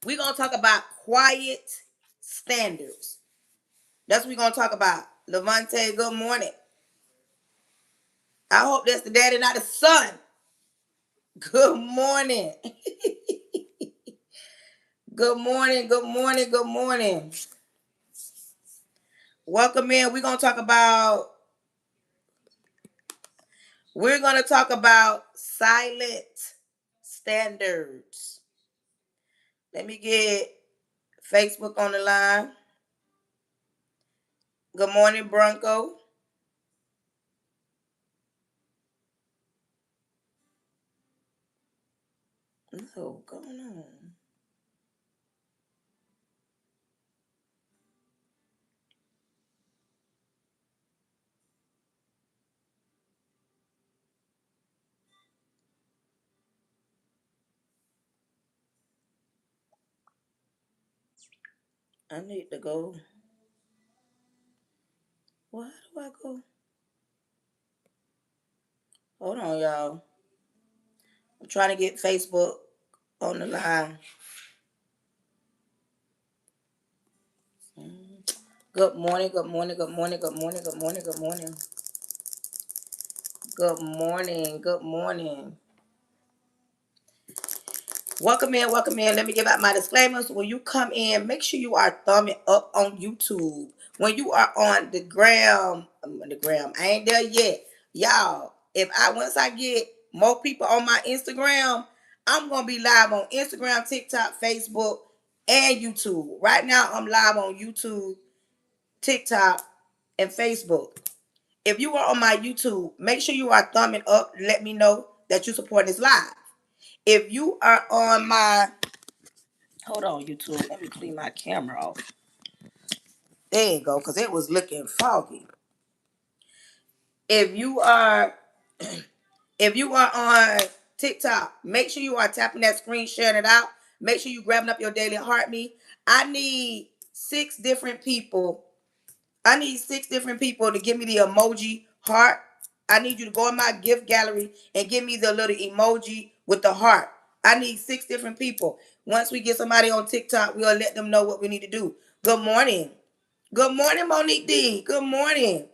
We're going to talk about quiet standards. That's what we're going to talk about. Levante, good morning. I hope that's the daddy, not the son. Good morning. Good morning, good morning, good morning. Welcome in. We're going to talk about silent standards. Let me get Facebook on the line. Good morning, Bronco. No, going on. I need to go. Why do I go? Hold on, y'all. I'm trying to get Facebook on the line. Good morning, good morning, good morning, good morning, good morning, good morning. Good morning, good morning. Welcome in, welcome in. Let me give out my disclaimers. When you come in, make sure you are thumbing up on YouTube. When you are on the gram, I ain't there yet. Y'all, once I get more people on my Instagram, I'm gonna be live on Instagram, TikTok, Facebook, and YouTube. Right now, I'm live on YouTube, TikTok, and Facebook. If you are on my YouTube, make sure you are thumbing up. Let me know that you support this live. If you are on my Hold on, YouTube. Let me clean my camera off. There you go, because it was looking foggy. If you are if you are on TikTok, make sure you are tapping that screen, sharing it out. Make sure you grabbing up your daily heart me. I need 6 different people. I need 6 different people to give me the emoji heart. I need you to go in my gift gallery and give me the little emoji with the heart. I need 6 different people. Once we get somebody on TikTok, we'll let them know what we need to do. Good morning. Good morning, Monique D. Good morning.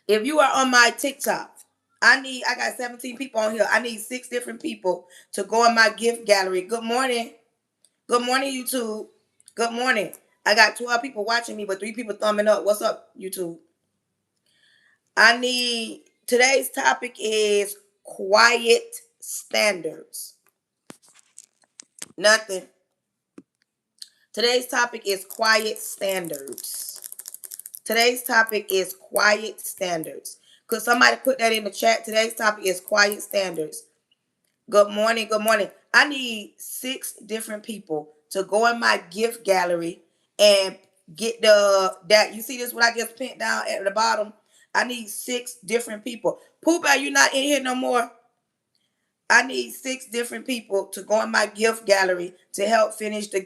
If you are on my TikTok, I got 17 people on here. I need 6 different people to go in my gift gallery. Good morning. Good morning, YouTube. Good morning. I got 12 people watching me, but 3 people thumbing up. What's up, YouTube? Today's topic is quiet standards. Nothing. Today's topic is quiet standards. Today's topic is quiet standards. Could somebody put that in the chat? Today's topic is quiet standards. Good morning. Good morning. I need 6 different people to go in my gift gallery and get that. You see this? What I just pinned down at the bottom? I need 6 different people. Pooh Bear, you not in here no more? I need 6 different people to go in my gift gallery to help finish the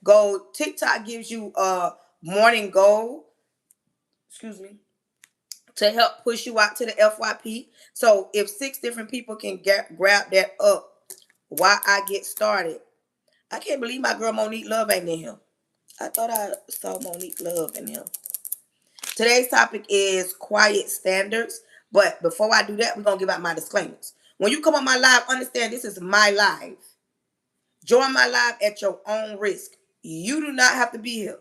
goal. TikTok gives you a morning goal. Excuse me. To help push you out to the FYP. So if 6 different people can grab that up while I get started. I can't believe my girl Monique Love ain't in here. I thought I saw Monique Love in here. Today's topic is quiet standards. But before I do that, we're going to give out my disclaimers. When you come on my live, understand this is my live. Join my live at your own risk. You do not have to be here.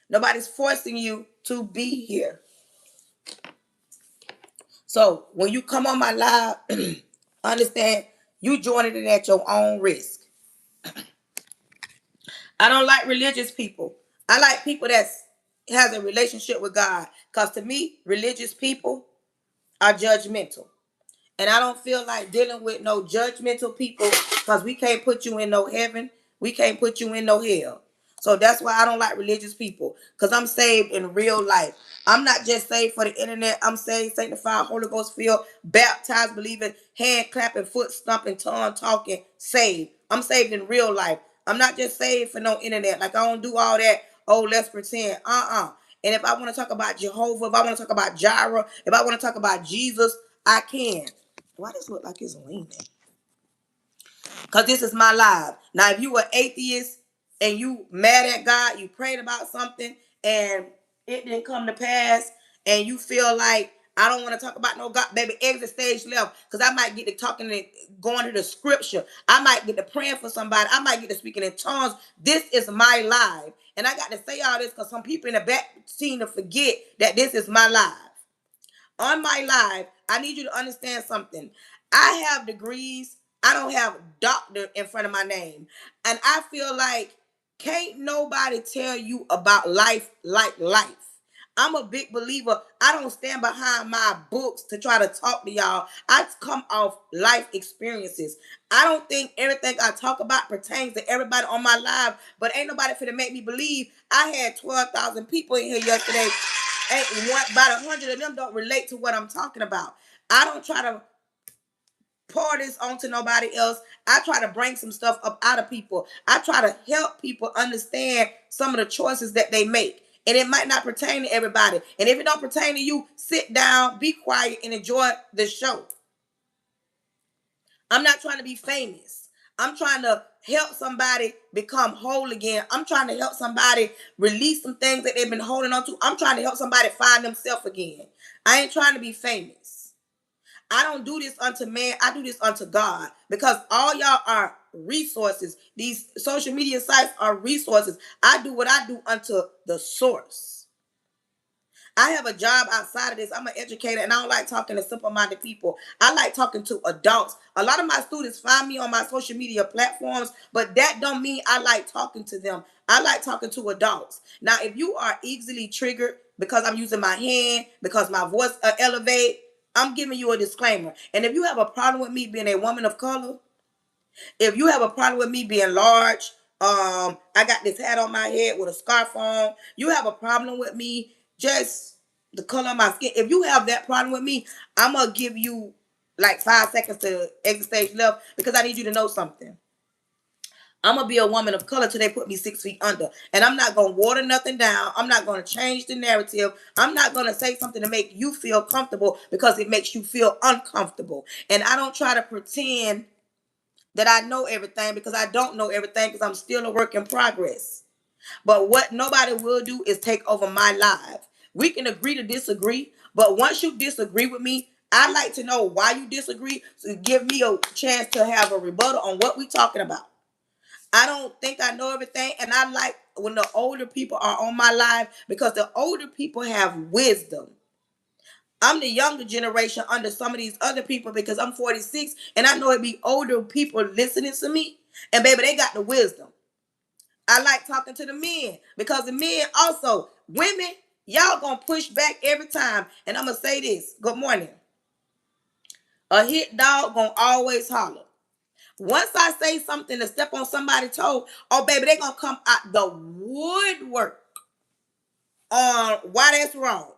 Nobody's forcing you to be here. So when you come on my live, understand you joining it at your own risk. I don't like religious people. I like people that has a relationship with God. Because to me, religious people are judgmental. And I don't feel like dealing with no judgmental people because we can't put you in no heaven. We can't put you in no hell. So that's why I don't like religious people because I'm saved in real life. I'm not just saved for the internet. I'm saved, sanctified, Holy Ghost filled, baptized, believing, hand clapping, foot stomping, tongue talking, saved. I'm saved in real life. I'm not just saved for no internet. Like I don't do all that. Oh, let's pretend. And if I want to talk about Jehovah, if I want to talk about Jireh, if I want to talk about Jesus, I can. Why does it look like it's leaning? Because this is my live. Now, if you were atheist and you mad at God, you prayed about something and it didn't come to pass, and you feel like I don't want to talk about no God, baby, exit stage left, because I might get to talking and going to the scripture. I might get to praying for somebody. I might get to speaking in tongues. This is my life. And I got to say all this because some people in the back seem to forget that this is my life. On my life, I need you to understand something. I have degrees. I don't have doctor in front of my name. And I feel like can't nobody tell you about life like life. I'm a big believer. I don't stand behind my books to try to talk to y'all. I come off life experiences. I don't think everything I talk about pertains to everybody on my live, but ain't nobody finna make me believe. I had 12,000 people in here yesterday. Ain't one, about 100 of them don't relate to what I'm talking about. I don't try to pour this onto nobody else. I try to bring some stuff up out of people. I try to help people understand some of the choices that they make. And it might not pertain to everybody. And if it don't pertain to you, sit down, be quiet, and enjoy the show. I'm not trying to be famous. I'm trying to help somebody become whole again. I'm trying to help somebody release some things that they've been holding on to. I'm trying to help somebody find themselves again. I ain't trying to be famous. I don't do this unto man. I do this unto God, because all y'all are resources. These social media sites are resources. I do what I do unto the source. I have a job outside of this. I'm an educator, and I don't like talking to simple-minded people. I like talking to adults. A lot of my students find me on my social media platforms, but that don't mean I like talking to them. I like talking to adults. Now, if you are easily triggered because I'm using my hand, because my voice elevate, I'm giving you a disclaimer. And if you have a problem with me being a woman of color, if you have a problem with me being large, I got this hat on my head with a scarf on. You have a problem with me just the color of my skin. If you have that problem with me, I'm gonna give you like 5 seconds to exit stage left, because I need you to know something. I'm gonna be a woman of color till they put me 6 feet under, and I'm not gonna water nothing down. I'm not gonna change the narrative. I'm not gonna say something to make you feel comfortable because it makes you feel uncomfortable. And I don't try to pretend that I know everything, because I don't know everything, because I'm still a work in progress. But what nobody will do is take over my life. We can agree to disagree, but once you disagree with me, I like to know why you disagree, so give me a chance to have a rebuttal on what we talking about. I don't think I know everything, and I like when the older people are on my live, because the older people have wisdom. I'm the younger generation under some of these other people, because I'm 46 and I know it be older people listening to me. And baby, they got the wisdom. I like talking to the men, because the men also, women, y'all gonna push back every time. And I'm gonna say this. Good morning. A hit dog gonna always holler. Once I say something to step on somebody's toe, oh baby, they gonna come out the woodwork on why that's wrong.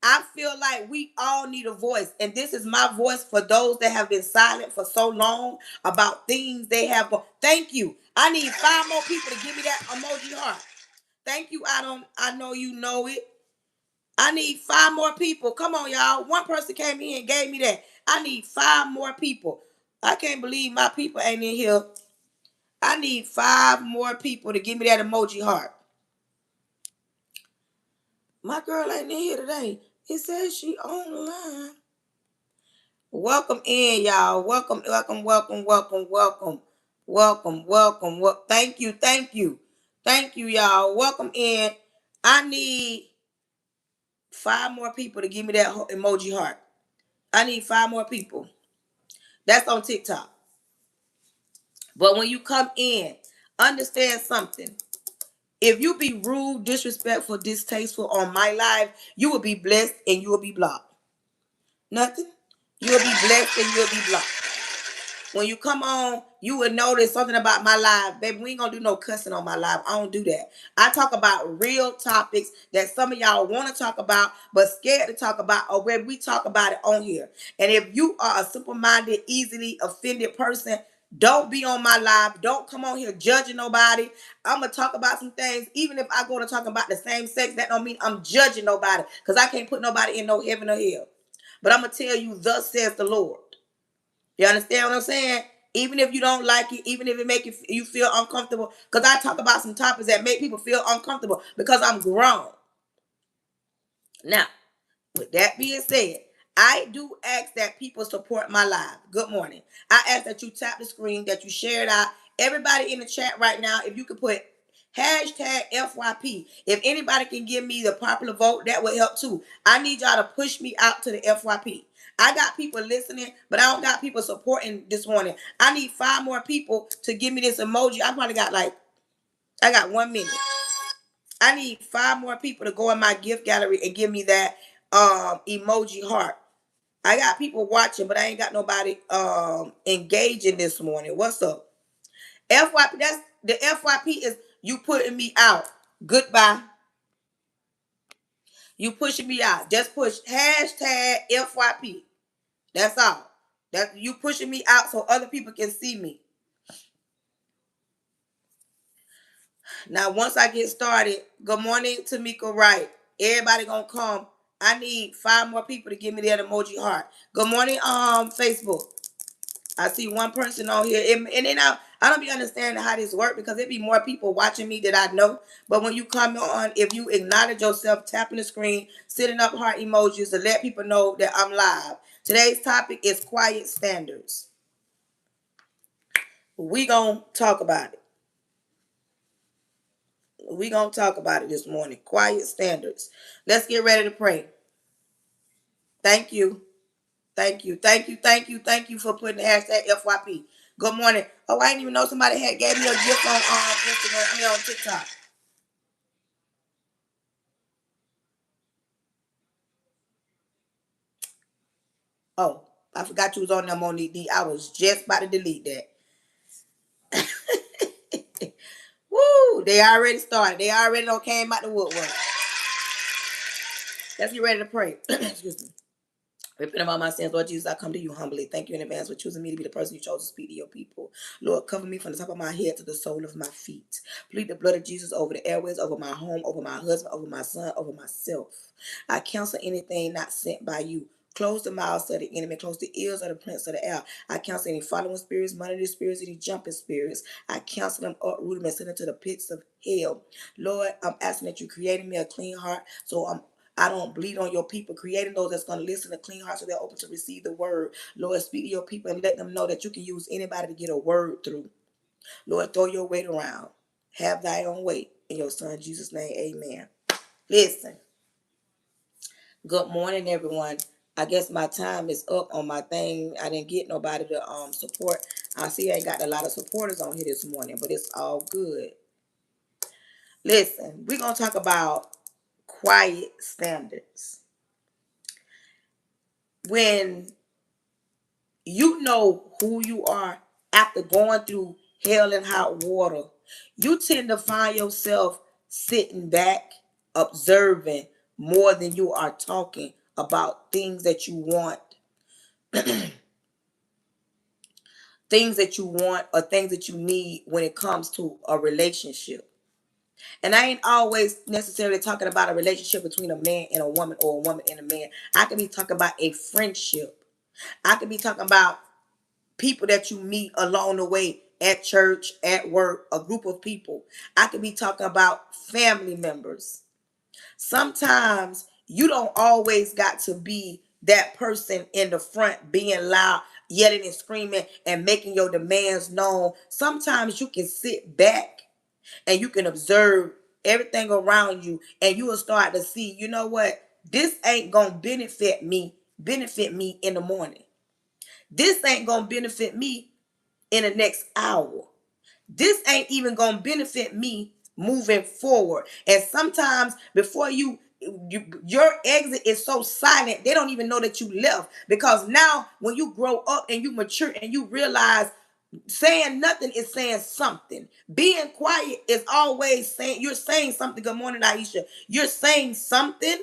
I feel like we all need a voice, and this is my voice for those that have been silent for so long about things they have. Thank you. I need 5 more people to give me that emoji heart. Thank you. I know you know it. I need 5 more people. Come on, y'all. One person came in and gave me that. I need 5 more people. I can't believe my people ain't in here. I need 5 more people to give me that emoji heart. My girl ain't in here today. It says she online. Welcome in, y'all. Welcome, welcome, welcome, welcome, welcome, welcome, welcome. Thank you, thank you, thank you, y'all. Welcome in. I need 5 more people to give me that emoji heart. I need 5 more people. That's on TikTok. But when you come in, understand something. If you be rude, disrespectful, distasteful on my live, you will be blessed and you will be blocked. Nothing. You will be blessed and you'll be blocked. When you come on, you will notice something about my live. Baby, we ain't gonna do no cussing on my live. I don't do that. I talk about real topics that some of y'all want to talk about, but scared to talk about, or where we talk about it on here. And if you are a simple-minded, easily offended person, don't be on my live. Don't come on here judging nobody. I'm gonna talk about some things. Even if I go to talk about the same sex, that don't mean I'm judging nobody, because I can't put nobody in no heaven or hell. But I'm gonna tell you, thus says the Lord. You understand what I'm saying? Even if you don't like it, even if it make you feel uncomfortable. Because I talk about some topics that make people feel uncomfortable because I'm grown. Now, with that being said, I do ask that people support my live. Good morning. I ask that you tap the screen, that you share it out. Everybody in the chat right now, if you could put hashtag FYP. If anybody can give me the popular vote, that would help too. I need y'all to push me out to the FYP. I got people listening, but I don't got people supporting this morning. I need 5 more people to give me this emoji. I got 1 minute. I need 5 more people to go in my gift gallery and give me that emoji heart. I got people watching, but I ain't got nobody engaging this morning. What's up? FYP, that's the FYP is you putting me out. Goodbye. You pushing me out. Just push hashtag FYP. That's all. That you pushing me out so other people can see me. Now, once I get started, good morning, Tamika Wright. Everybody gonna come. I need 5 more people to give me that emoji heart. Good morning, Facebook. I see 1 person on here, and then I don't be understanding how this work because it be more people watching me that I know. But when you come on, if you acknowledge yourself, tapping the screen, setting up heart emojis to let people know that I'm live. Today's topic is quiet standards. We gonna talk about it. We gonna talk about it this morning. Quiet standards. Let's get ready to pray. Thank you. Thank you. Thank you. Thank you. Thank you for putting the hashtag FYP. Good morning. Oh, I didn't even know somebody had gave me a gift on Instagram. I mean on TikTok. Oh, I forgot you was on them on the. I was just about to delete that. Woo! They already started. They already done came out the woodwork. Let's get ready to pray. Excuse me. Repent of all my sins, Lord Jesus. I come to you humbly. Thank you in advance for choosing me to be the person you chose to speak to your people. Lord, cover me from the top of my head to the sole of my feet. Plead the blood of Jesus over the airways, over my home, over my husband, over my son, over myself. I cancel anything not sent by you. Close the mouths of the enemy. Close the ears of the prince of the air. I cancel any following spirits, monitoring spirits, any jumping spirits. I cancel them, uproot them, and send them to the pits of hell. Lord, I'm asking that you create in me a clean heart so I don't bleed on your people, creating those that's going to listen to clean hearts so they're open to receive the word. Lord, speak to your people and let them know that you can use anybody to get a word through. Lord, throw your weight around. Have thy own way. In your son Jesus' name, amen. Listen, good morning, everyone. I guess my time is up on my thing. I didn't get nobody to support. I see I ain't got a lot of supporters on here this morning, but it's all good. Listen, we're going to talk about quiet standards. When you know who you are after going through hell and hot water, you tend to find yourself sitting back, observing more than you are talking about things that you want, things that you want or things that you need when it comes to a relationship. And I ain't always necessarily talking about a relationship between a man and a woman or a woman and a man. I could be talking about a friendship. I could be talking about people that you meet along the way at church, at work, a group of people. I could be talking about family members. Sometimes you don't always got to be that person in the front being loud, yelling and screaming and making your demands known. Sometimes you can sit back and you can observe everything around you and you will start to see, you know what? This ain't going to benefit me in the morning. This ain't going to benefit me in the next hour. This ain't even gonna benefit me moving forward. And sometimes before your exit is so silent, they don't even know that you left. Because now when you grow up and you mature and you realize saying nothing is saying something. Being quiet is always saying you're saying something. Good morning, Aisha. You're saying something,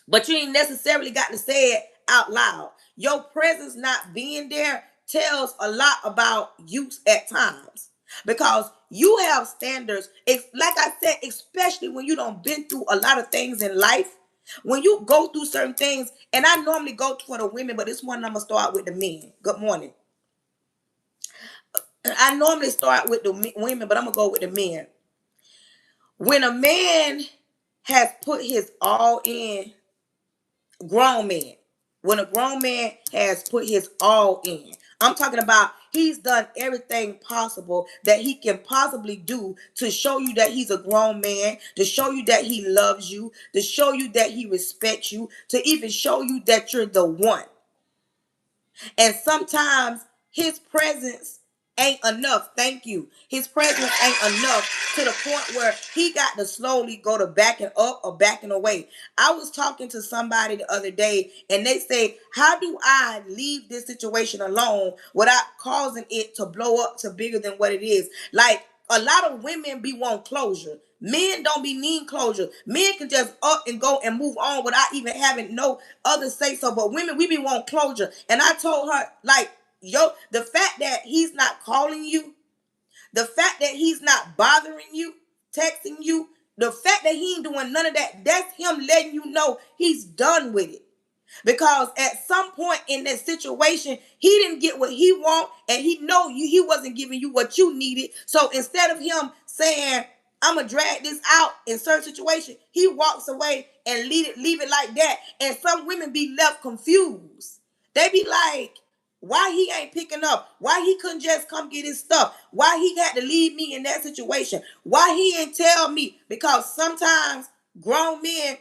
but you ain't necessarily got to say it out loud. Your presence not being there tells a lot about you at times because you have standards. It's like I said, especially when you don't been through a lot of things in life. When you go through certain things, and I normally go for the women, but this one I'm gonna start with the men. Good morning. I normally start with the women, but I'm gonna go with the men. When a man has put his all in, grown man, when a grown man has put his all in, I'm talking about he's done everything possible that he can possibly do to show you that he's a grown man, to show you that he loves you, to show you that he respects you, to even show you that you're the one. And sometimes his presence ain't enough. Thank you. His presence ain't enough to the point where he got to slowly go to backing up or backing away. I was talking to somebody the other day and they say, how do I leave this situation alone without causing it to blow up to bigger than what it is? Like, a lot of women be want closure. Men don't be needing closure. Men can just up and go and move on without even having no other say so. But women, we be want closure. And I told her, like, yo, the fact that he's not calling you, the fact that he's not bothering you, texting you, the fact that he ain't doing none of that, that's him letting you know he's done with it. Because at some point in that situation, he didn't get what he want, and he know you he wasn't giving you what you needed. So instead of him saying, I'm gonna drag this out in certain situation, he walks away and leave it like that. And some women be left confused. They be like, why he ain't picking up? Why he couldn't just come get his stuff? Why he had to leave me in that situation? Why he didn't tell me? Because sometimes grown men,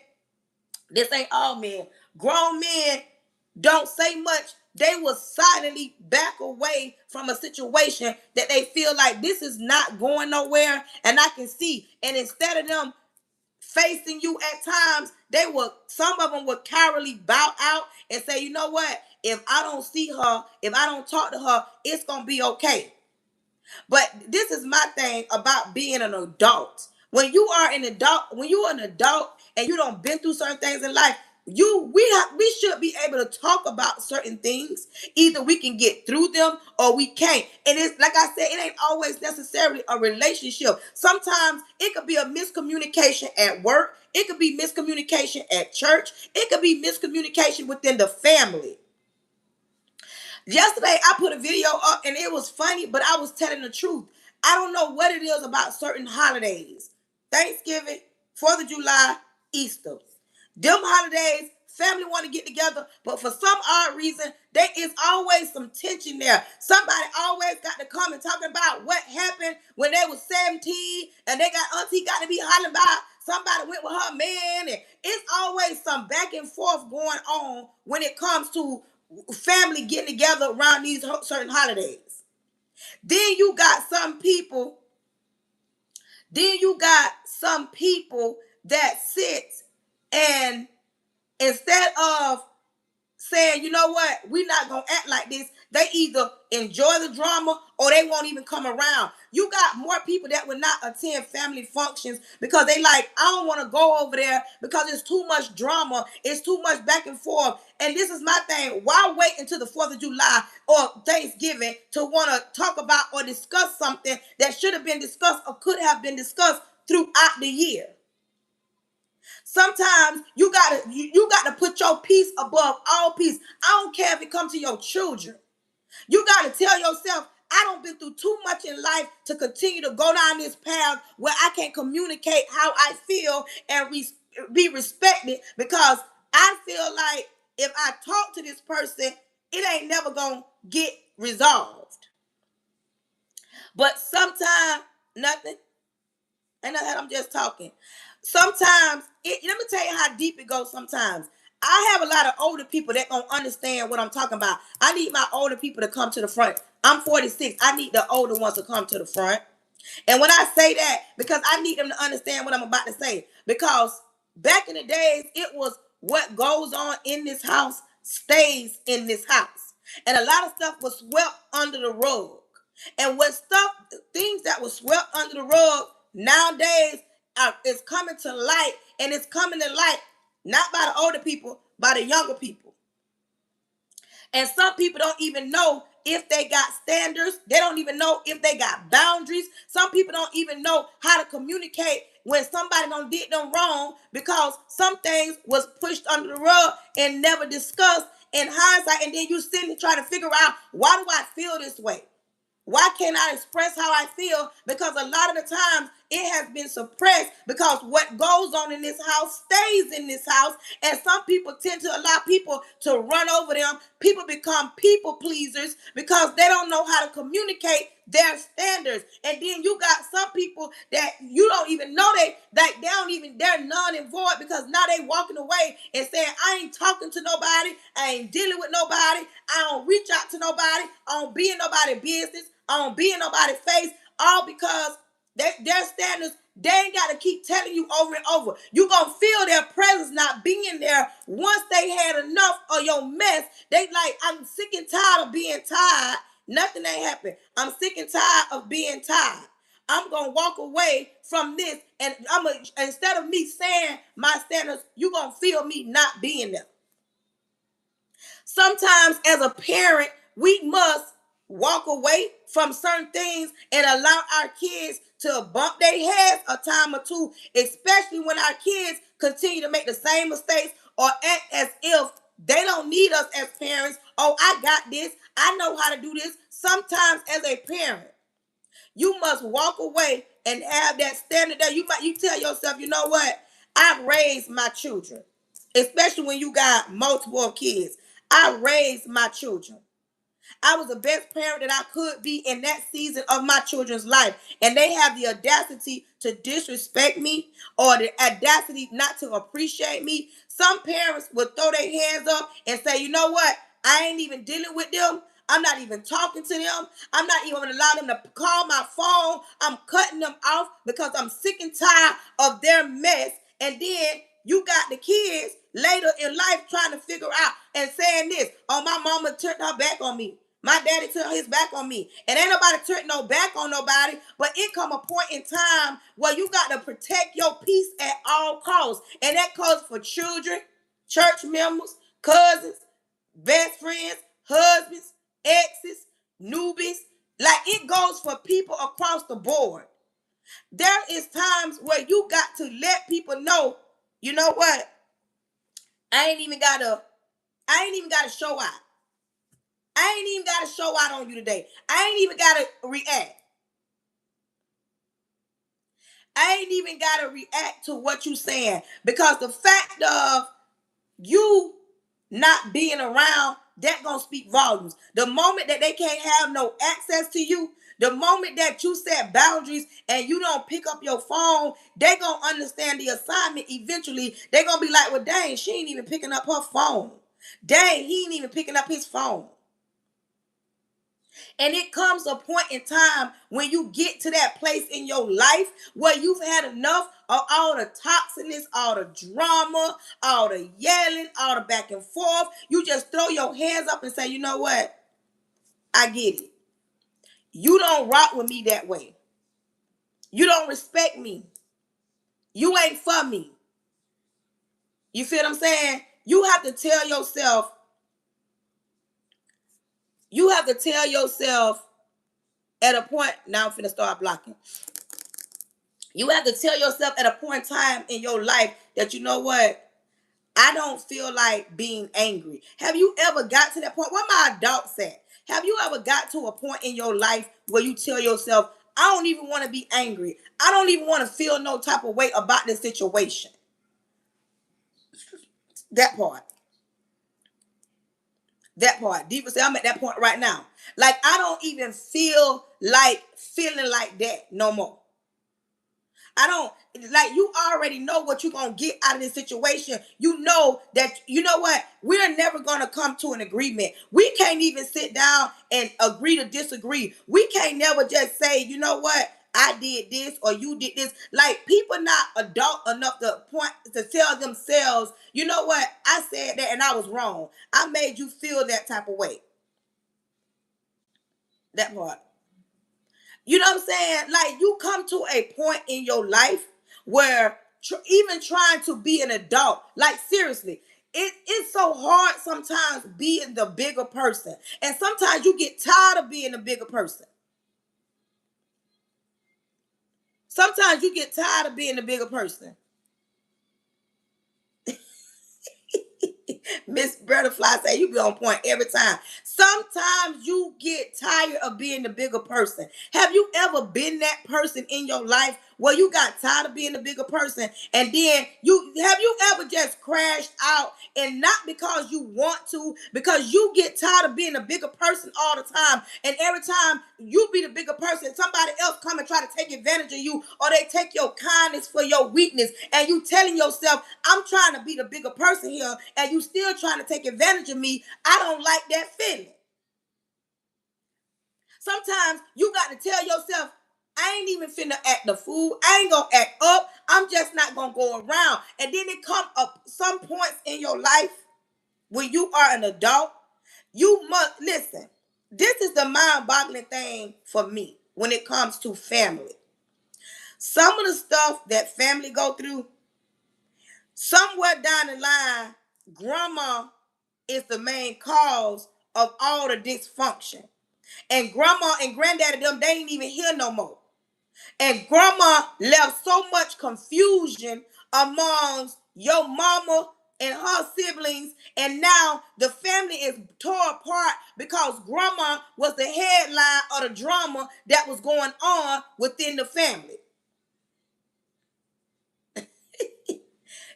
this ain't all men, grown men don't say much. They will silently back away from a situation that they feel like this is not going nowhere, and I can see. And instead of them facing you at times, some of them would cowardly bow out and say, you know what? If I don't see her, if I don't talk to her, it's gonna be okay. But this is my thing about being an adult. When you're an adult and you don't been through certain things in life, we should be able to talk about certain things. Either we can get through them or we can't. And it's like I said, it ain't always necessarily a relationship. Sometimes it could be a miscommunication at work. It could be miscommunication at church. It could be miscommunication within the family. Yesterday, I put a video up and it was funny, but I was telling the truth. I don't know what it is about certain holidays. Thanksgiving, 4th of July, Easter. Them holidays, family want to get together, but for some odd reason, there is always some tension there. Somebody always got to come and talk about what happened when they was 17 and they got auntie got to be hollering about somebody went with her man. And it's always some back and forth going on when it comes to family getting together around these certain holidays. Then you got some people, then you got some people that sits and instead of saying, you know what, we're not gonna act like this, they either enjoy the drama or they won't even come around. You got more people that will not attend family functions because they like, I don't want to go over there because it's too much drama, it's too much back and forth. And this is my thing, why wait until the 4th of July or Thanksgiving to want to talk about or discuss something that should have been discussed or could have been discussed throughout the year? Sometimes you gotta put your peace above all peace. I don't care if it comes to your children. You gotta tell yourself, I don't been through too much in life to continue to go down this path where I can't communicate how I feel and be respected, because I feel like if I talk to this person, it ain't never gonna get resolved. But sometimes nothing. And I'm just talking. Sometimes, let me tell you how deep it goes sometimes. I have a lot of older people that don't understand what I'm talking about. I need my older people to come to the front. I'm 46. I need the older ones to come to the front. And when I say that, because I need them to understand what I'm about to say. Because back in the days, it was what goes on in this house stays in this house. And a lot of stuff was swept under the rug. And things that were swept under the rug nowadays is coming to light, and it's coming to light not by the older people, by the younger people. And some people don't even know if they got standards. They don't even know if they got boundaries. Some people don't even know how to communicate when somebody done did them wrong, because some things was pushed under the rug and never discussed in hindsight. And then you sitting trying to figure out, why do I feel this way? Why can't I express how I feel? Because a lot of the times it has been suppressed, because what goes on in this house stays in this house. And some people tend to allow people to run over them. People become people pleasers because they don't know how to communicate their standards. And then you got some people that you don't even know, they're none and void, because now they walking away and saying, I ain't talking to nobody, I ain't dealing with nobody, I don't reach out to nobody, I don't be in nobody's business, I don't be in nobody's face, all because their standards, they ain't got to keep telling you over and over. You gonna feel their presence not being there. Once they had enough of your mess, they like, I'm sick and tired of being tired. Nothing ain't happened. I'm sick and tired of being tired. I'm gonna walk away from this, and instead of me saying my standards, you gonna feel me not being there. Sometimes as a parent, we must walk away from certain things and allow our kids to bump their heads a time or two, especially when our kids continue to make the same mistakes or act as if they don't need us as parents. Oh, I got this. I know how to do this. Sometimes as a parent, you must walk away and have that standard that you tell yourself, you know what? I've raised my children, especially when you got multiple kids. I raised my children. I was the best parent that I could be in that season of my children's life. And they have the audacity to disrespect me, or the audacity not to appreciate me. Some parents would throw their hands up and say, you know what? I ain't even dealing with them. I'm not even talking to them. I'm not even going to allow them to call my phone. I'm cutting them off because I'm sick and tired of their mess. And then you got the kids later in life trying to figure out and saying this, oh, my mama turned her back on me. My daddy turned his back on me. And ain't nobody turned no back on nobody, but it come a point in time where you got to protect your peace at all costs. And that goes for children, church members, cousins, best friends, husbands, exes, newbies. Like, it goes for people across the board. There is times where you got to let people know, you know what? I ain't even gotta show out. I ain't even gotta show out on you today. I ain't even gotta react. I ain't even gotta react to what you saying, because the fact of you not being around, that gonna speak volumes. The moment that they can't have no access to you, the moment that you set boundaries and you don't pick up your phone, they gonna understand the assignment eventually. They gonna be like, well, dang, she ain't even picking up her phone. Dang, he ain't even picking up his phone. And it comes a point in time when you get to that place in your life where you've had enough of all the toxicness, all the drama, all the yelling, all the back and forth. You just throw your hands up and say, you know what? I get it. You don't rock with me that way. You don't respect me. You ain't for me. You feel what I'm saying? You have to tell yourself at a point, now I'm finna start blocking. You have to tell yourself at a point in time in your life that, you know what? I don't feel like being angry. Have you ever got to that point? Where my adults at? Have you ever got to a point in your life where you tell yourself, I don't even want to be angry. I don't even want to feel no type of way about this situation. That part. That part. Deeper say, I'm at that point right now. Like, I don't even feel like feeling like that no more. I don't, like, you already know what you're going to get out of this situation. You know that, you know what? We're never going to come to an agreement. We can't even sit down and agree to disagree. We can't never just say, you know what? I did this or you did this. Like, people not adult enough to tell themselves, you know what? I said that and I was wrong. I made you feel that type of way. That part. You know what I'm saying? Like, you come to a point in your life where even trying to be an adult, like, seriously, it's so hard sometimes being the bigger person. And sometimes you get tired of being the bigger person. Sometimes you get tired of being the bigger person. Miss Butterfly say you be on point every time. Sometimes you get tired of being the bigger person. Have you ever been that person in your life where you got tired of being the bigger person, and then you ever just crashed out, and not because you want to, because you get tired of being a bigger person all the time, and every time you be the bigger person, somebody else come and try to take advantage of you, or they take your kindness for your weakness, and you telling yourself, I'm trying to be the bigger person here, and you still trying to take advantage of me. I don't like that feeling. Sometimes you got to tell yourself, I ain't even finna act the fool. I ain't gonna act up. I'm just not gonna go around. And then it come up some points in your life when you are an adult. You must listen. This is the mind-boggling thing for me when it comes to family. Some of the stuff that family go through, somewhere down the line, grandma is the main cause of all the dysfunction. And grandma and granddaddy them, they ain't even here no more. And grandma left so much confusion amongst your mama and her siblings. And now the family is torn apart because grandma was the headline of the drama that was going on within the family.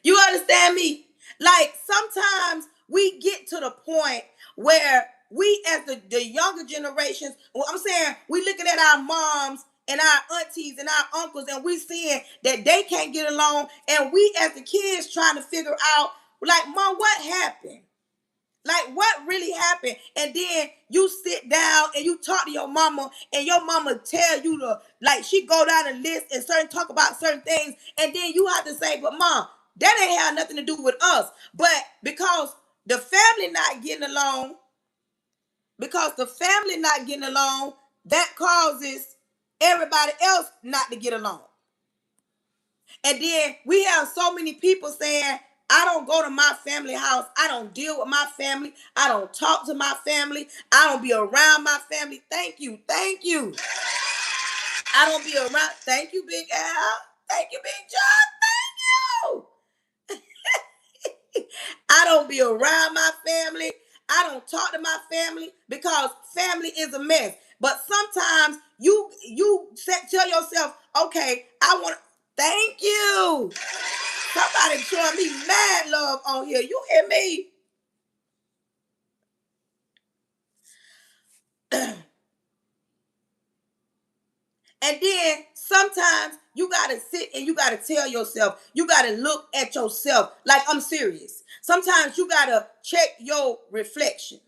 You understand me? Like sometimes we get to the point where we as the younger generations, well, I'm saying we looking at our moms and our aunties and our uncles, and we seeing that they can't get along, and we as the kids trying to figure out, like, Mom, what happened? Like, what really happened? And then you sit down and you talk to your mama, and your mama tell you to, like, she go down a list and talk about certain things, and then you have to say, but Mom, that ain't have nothing to do with us. But because the family not getting along, that causes everybody else not to get along. And then we have so many people saying, I don't go to my family house. I don't deal with my family. I don't talk to my family. I don't be around my family. Thank you. Thank you. I don't be around. Thank you, Big Al. Thank you, Big John. Thank you. I don't be around my family. I don't talk to my family because family is a mess. But sometimes you tell yourself, okay, I want to. Thank you. Somebody showing me mad love on here. You hear me? And then sometimes you got to sit and you got to tell yourself, you got to look at yourself like, I'm serious. Sometimes you got to check your reflection.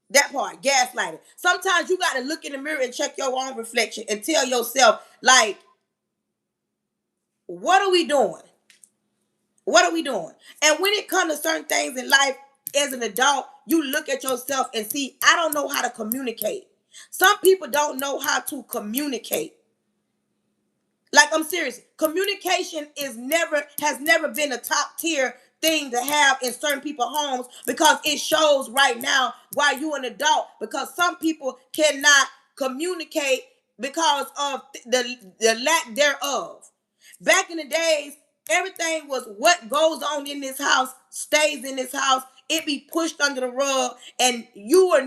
That part, gaslighting. Sometimes you got to look in the mirror and check your own reflection and tell yourself, like, what are we doing? What are we doing? And when it comes to certain things in life, as an adult, you look at yourself and see, I don't know how to communicate. Some people don't know how to communicate. Like, I'm serious. Communication has never been a top tier thing to have in certain people's homes, because it shows right now why you an adult, because some people cannot communicate because of the lack thereof. Back in the days, everything was what goes on in this house stays in this house. It be pushed under the rug, and you were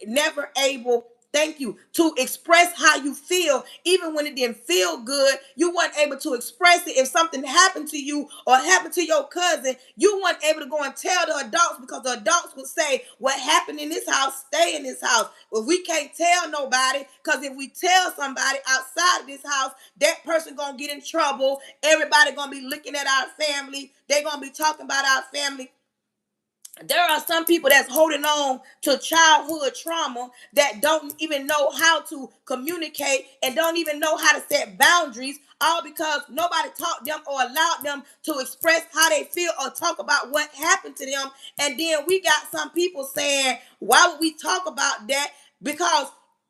never able, thank you, to express how you feel. Even when it didn't feel good, you weren't able to express it. If something happened to you or happened to your cousin, you weren't able to go and tell the adults, because the adults would say, what happened in this house, stay in this house. Well, we can't tell nobody, because if we tell somebody outside of this house, that person gonna get in trouble. Everybody gonna be looking at our family. They gonna be talking about our family. There are some people that's holding on to childhood trauma that don't even know how to communicate and don't even know how to set boundaries, all because nobody taught them or allowed them to express how they feel or talk about what happened to them. And then we got some people saying, why would we talk about that? Because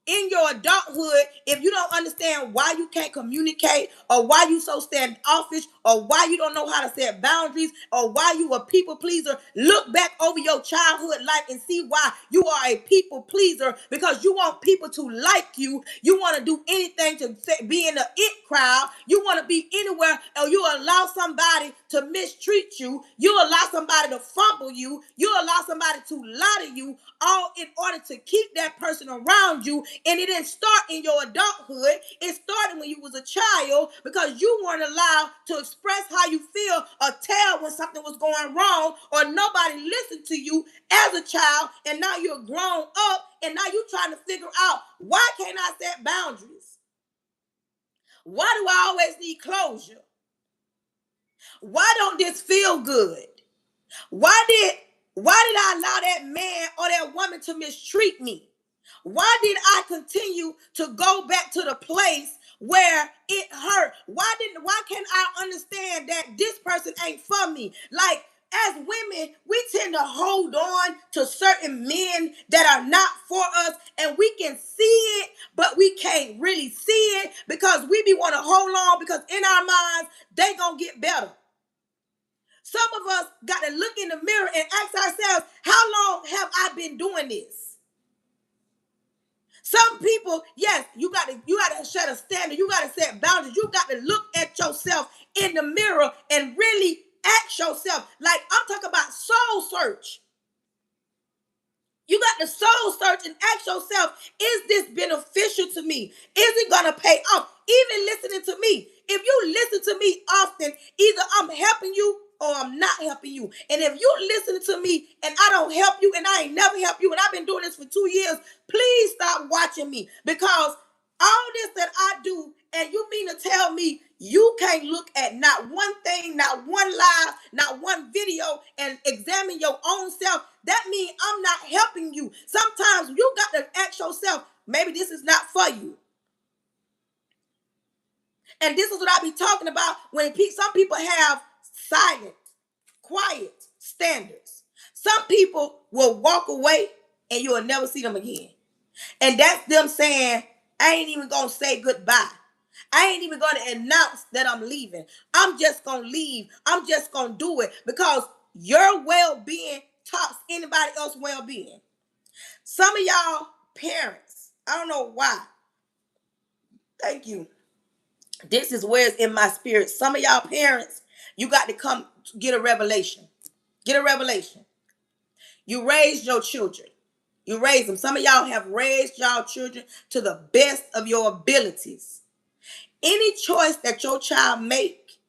in your adulthood, if you don't understand why you can't communicate, or why you so standoffish, or why you don't know how to set boundaries, or why you a people pleaser, look back over your childhood life and see why you are a people pleaser, because you want people to like you. You want to do anything to be in the it crowd. You want to be anywhere, or you allow somebody to mistreat you. You allow somebody to fumble you. You allow somebody to lie to you, all in order to keep that person around you. And it didn't start in your adulthood. It started when you was a child, because you weren't allowed to express how you feel or tell when something was going wrong, or nobody listened to you as a child. And now you're grown up, and now you're trying to figure out, why can't I set boundaries? Why do I always need closure? Why don't this feel good? Why did I allow that man or that woman to mistreat me? Why did I continue to go back to the place where it hurt? Why can't I understand that this person ain't for me? Like, as women, we tend to hold on to certain men that are not for us, and we can see it, but we can't really see it, because we be want to hold on, because in our minds, they gonna get better. Some of us got to look in the mirror and ask ourselves, how long have I been doing this? Some people, yes, you got to set a standard. You got to set boundaries. You got to look at yourself in the mirror and really ask yourself. Like, I'm talking about soul search. You got to soul search and ask yourself, is this beneficial to me? Is it going to pay off? Even listening to me. If you listen to me often, either I'm helping you or I'm not helping you. And if you listen to me and I don't help you, and I ain't never helped you, and I've been doing this for 2 years, please stop watching me. Because all this that I do, and you mean to tell me you can't look at not one thing, not one live, not one video, and examine your own self? That means I'm not helping you. Sometimes you got to ask yourself, maybe this is not for you. And this is what I be talking about when some people have silent, quiet standards. Some people will walk away and you will never see them again. And that's them saying, I ain't even going to say goodbye. I ain't even going to announce that I'm leaving. I'm just going to leave. I'm just going to do it, because your well-being tops anybody else's well-being. Some of y'all parents, I don't know why. Thank you. This is where it's in my spirit. Some of y'all parents, you got to come get a revelation. Get a revelation. You raised your children. You raised them. Some of y'all have raised y'all children to the best of your abilities. Any choice that your child make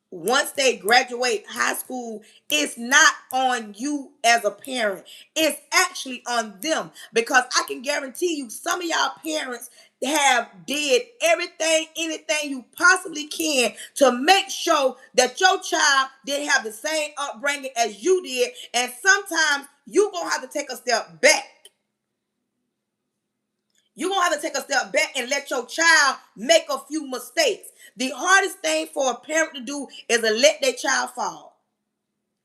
once they graduate high school, it's not on you as a parent. It's actually on them, because I can guarantee you some of y'all parents have did everything, anything you possibly can to make sure that your child didn't have the same upbringing as you did. And sometimes you're going to have to take a step back. You're going to have to take a step back and let your child make a few mistakes. The hardest thing for a parent to do is to let their child fall.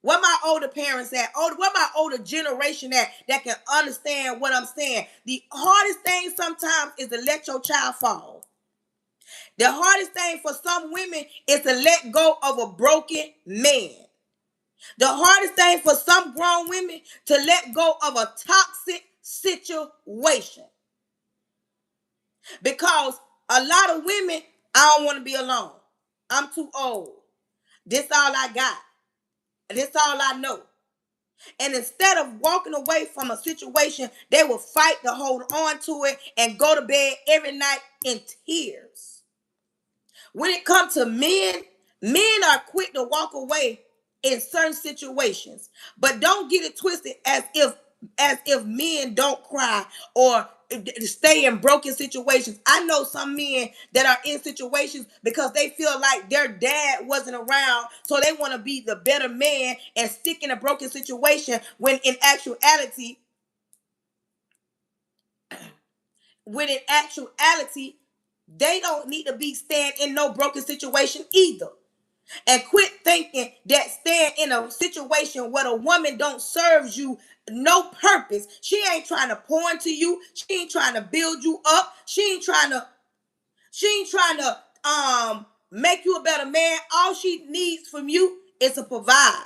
Where my older parents at? Where my older generation at that can understand what I'm saying? The hardest thing sometimes is to let your child fall. The hardest thing for some women is to let go of a broken man. The hardest thing for some grown women to let go of a toxic situation. Because a lot of women, I don't want to be alone. I'm too old. This all I got. This all I know. And instead of walking away from a situation, they will fight to hold on to it and go to bed every night in tears. When it comes to men, men are quick to walk away in certain situations. But don't get it twisted as if men don't cry or stay in broken situations. I know some men that are in situations because they feel like their dad wasn't around, so they want to be the better man and stick in a broken situation, when in actuality, they don't need to be staying in no broken situation either. And quit thinking that staying in a situation where a woman don't serve you no purpose. She ain't trying to pour into you. She ain't trying to build you up. She ain't trying to make you a better man. All she needs from you is to provide.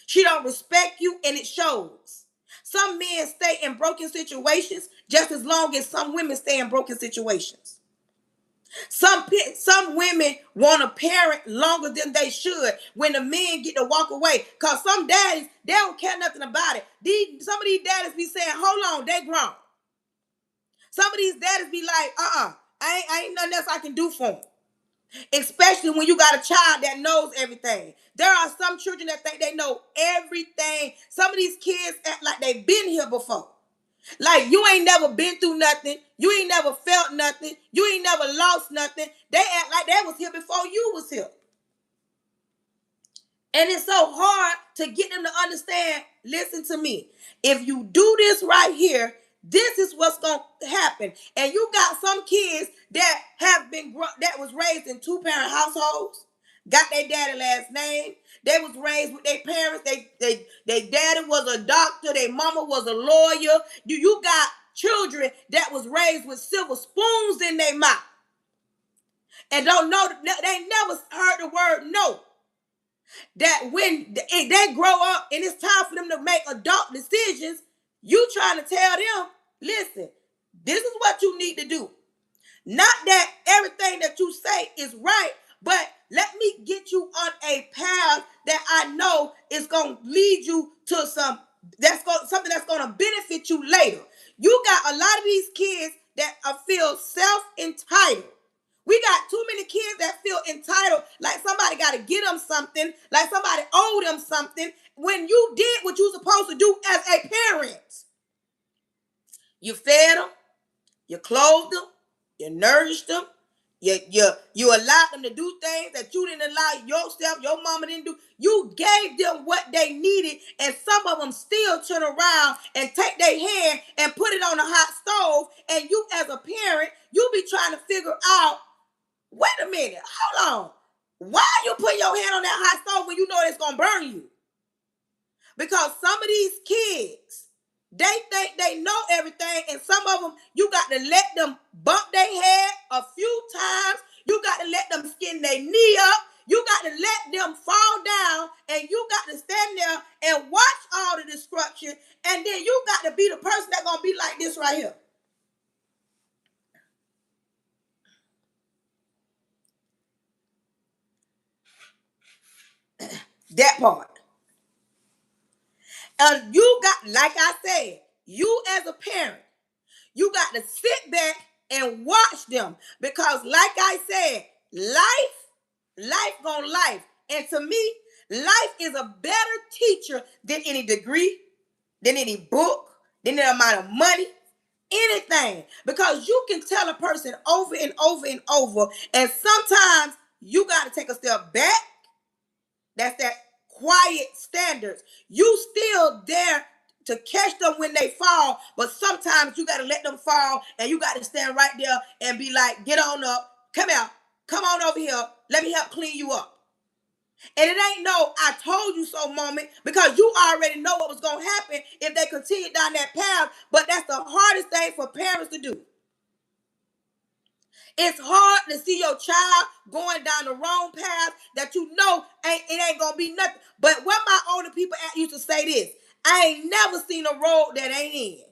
She don't respect you, and it shows. Some men stay in broken situations just as long as some women stay in broken situations. Some women want a parent longer than they should when the men get to walk away. Cause some daddies, they don't care nothing about it. Some of these daddies be saying, hold on, they grown. Some of these daddies be like, I ain't nothing else I can do for them. Especially when you got a child that knows everything. There are some children that think they know everything. Some of these kids act like they've been here before. Like you ain't never been through nothing. You ain't never felt nothing. You ain't never lost nothing. They act like they was here before you was here. And it's so hard to get them to understand, listen to me. If you do this right here, this is what's going to happen. And you got some kids that that was raised in two-parent households, got their daddy last name. They was raised with their parents. They daddy was a doctor. Their mama was a lawyer. You got children that was raised with silver spoons in their mouth and don't know, they never heard the word no. That when they grow up and it's time for them to make adult decisions, you trying to tell them, listen, this is what you need to do. Not that everything that you say is right, but let me get you on a path that I know is going to lead you to something that's going to benefit you later. You got a lot of these kids that feel self-entitled. We got too many kids that feel entitled, like somebody got to get them something, like somebody owed them something, when you did what you supposed to do as a parent. You fed them, you clothed them, you nourished them, you allowed them to do things that you didn't allow yourself, your mama didn't do. You gave them what they needed, and some of them still turn around and take their hand and put it on a hot stove, and you as a parent, you be trying to figure out, wait a minute, hold on. Why you put your hand on that hot stove when you know it's going to burn you? Because some of these kids, they think they know everything, and some of them, you got to let them bump their head a few times. You got to let them skin their knee up. You got to let them fall down, and you got to stand there and watch all the destruction, and then you got to be the person that's going to be like this right here. That part. And you got, like I said, you as a parent, you got to sit back and watch them. Because like I said, life gonna life. And to me, life is a better teacher than any degree, than any book, than the amount of money, anything. Because you can tell a person over and over and over, and sometimes you got to take a step back. That's that quiet standards. You still there to catch them when they fall, but sometimes you got to let them fall, and you got to stand right there and be like, get on up, come out, come on over here, let me help clean you up. And it ain't no I told you so moment, because you already know what was going to happen if they continue down that path, but that's the hardest thing for parents to do. It's hard to see your child going down the wrong path that you know it ain't going to be nothing. But what my older people used to say this, I ain't never seen a road that ain't in.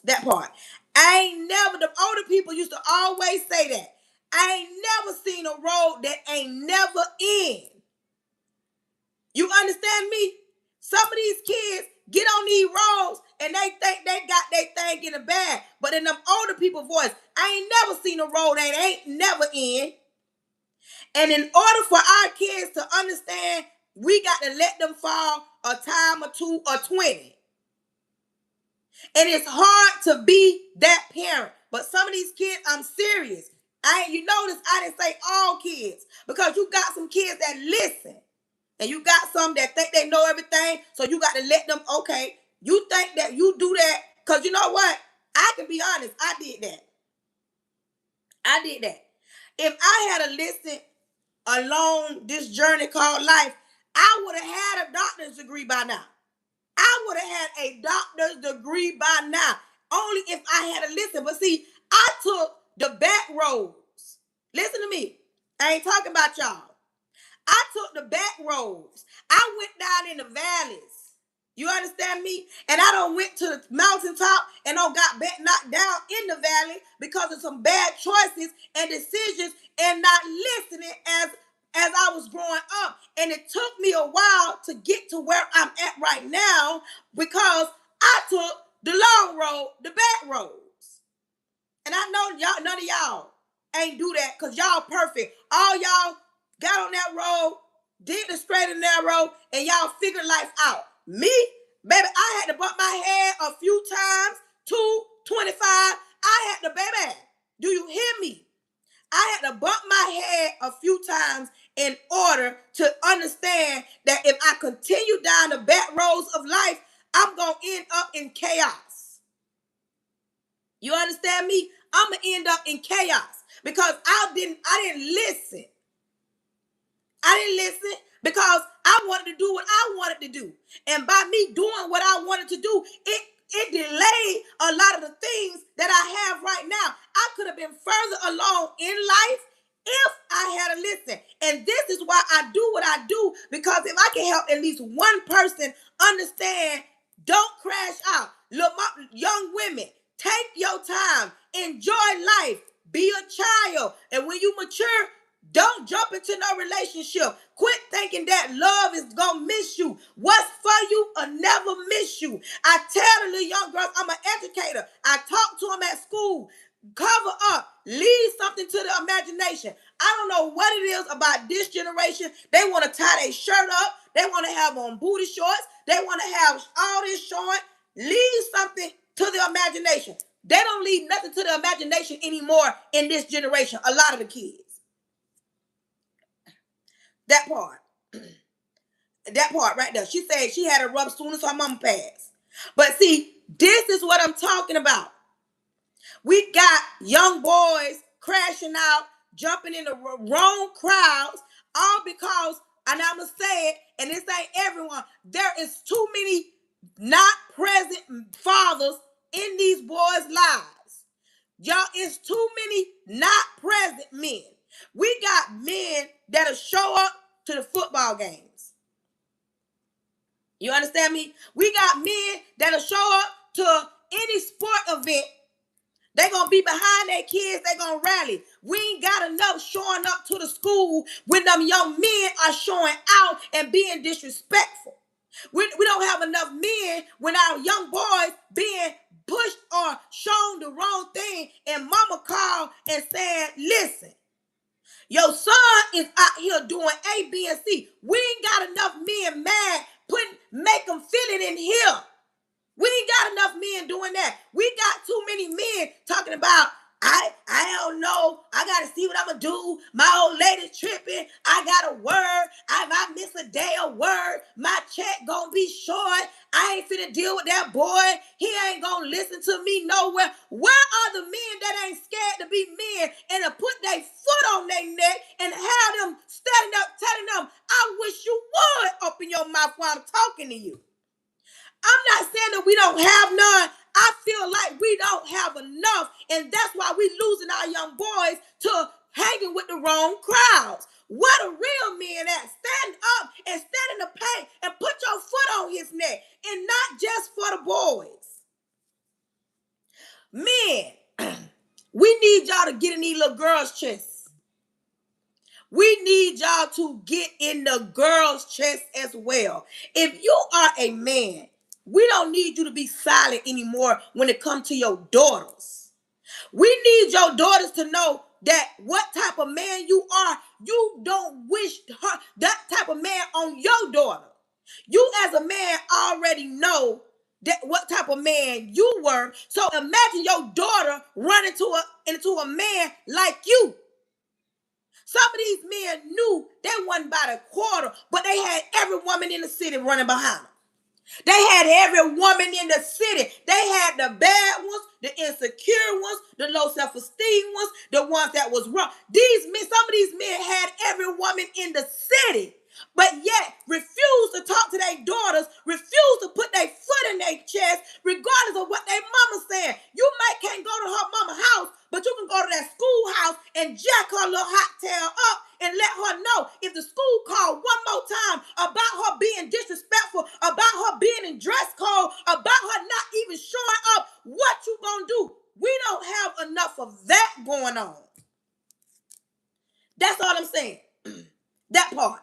That part. The older people used to always say that. I ain't never seen a road that ain't never in. You understand me? Some of these kids get on these roads and they think they got their thing in the bag. But in them older people voice, I ain't never seen a road that ain't never in. And in order for our kids to understand, we got to let them fall a time or two or 20. And it's hard to be that parent. But some of these kids, I'm serious. You notice I didn't say all kids, because you got some kids that listen. And you got some that think they know everything. So you got to let them, okay, you think that you do that. Because you know what? I can be honest. I did that. If I had a listen along this journey called life, I would have had a doctor's degree by now. I would have had a doctor's degree by now. Only if I had a listen. But see, I took the back roads. Listen to me. I ain't talking about y'all. I took the back roads. I went down in the valleys. You understand me? And I don't went to the mountaintop and don't got knocked down in the valley because of some bad choices and decisions and not listening as I was growing up. And it took me a while to get to where I'm at right now because I took the long road, the back roads. And I know y'all, none of y'all ain't do that because y'all perfect. All y'all got on that road, did the straight and narrow, and y'all figured life out. Me, baby, I had to bump my head a few times, 25. I had to, baby, do you hear me? I had to bump my head a few times in order to understand that if I continue down the back roads of life, I'm going to end up in chaos. You understand me? I'm going to end up in chaos because I didn't listen. I didn't listen because I wanted to do what I wanted to do. And by me doing what I wanted to do, it delayed a lot of the things that I have right now. I could have been further along in life if I had to listen. And this is why I do what I do, because if I can help at least one person understand, don't crash out. Look, young women, take your time, enjoy life, be a child. And when you mature, don't jump into no relationship. Quit thinking that love is going to miss you. What's for you will never miss you. I tell the little young girls, I'm an educator. I talk to them at school. Cover up. Leave something to the imagination. I don't know what it is about this generation. They want to tie their shirt up. They want to have on booty shorts. They want to have all this showing. Leave something to the imagination. They don't leave nothing to the imagination anymore in this generation. A lot of the kids. That part right there. She said she had a rough soon as her mama passed. But see, this is what I'm talking about. We got young boys crashing out, jumping in the wrong crowds, all because, and I'm going to say it, and this ain't everyone, there is too many not present fathers in these boys' lives. Y'all, it's too many not present men. We got men that'll show up to the football games. You understand me? We got men that'll show up to any sport event. They're going to be behind their kids. They're going to rally. We ain't got enough showing up to the school when them young men are showing out and being disrespectful. We don't have enough men when our young boys being pushed or shown the wrong thing and mama called and said, listen, your son is out here doing A, B, and C. We ain't got enough men mad, make them feel it in here. We ain't got enough men doing that. We got too many men talking about, I don't know. I got to see what I'm going to do. My old lady's tripping. I got a word. If I miss a day of word, my check going to be short. I ain't finna deal with that boy. He ain't going to listen to me nowhere. Where are the men that ain't scared to be men and to put their foot on their neck and have them standing up telling them, I wish you would open your mouth while I'm talking to you. I'm not saying that we don't have none. I feel like we don't have enough, and that's why we losing our young boys to hanging with the wrong crowds. What a real man at? Stand up and stand in the paint and put your foot on his neck, and not just for the boys. Men, we need y'all to get in these little girls' chests. We need y'all to get in the girls' chest as well. If you are a man, we don't need you to be silent anymore when it comes to your daughters. We need your daughters to know that what type of man you are, you don't wish that type of man on your daughter. You as a man already know that what type of man you were. So imagine your daughter running into a man like you. Some of these men knew they wasn't by the quarter, but they had every woman in the city running behind them. They had every woman in the city. They had the bad ones, the insecure ones, the low self-esteem ones, the ones that was wrong. Some of these men had every woman in the city, but yet refused to talk to their daughters, refused to put their foot in their chest, regardless of what their mama saying. You can't go to her mama's house, but you can go to that and jack her little hot tail up and let her know if the school called one more time about her being disrespectful, about her being in dress code, about her not even showing up, what you gonna do? We don't have enough of that going on. That's all I'm saying. That part.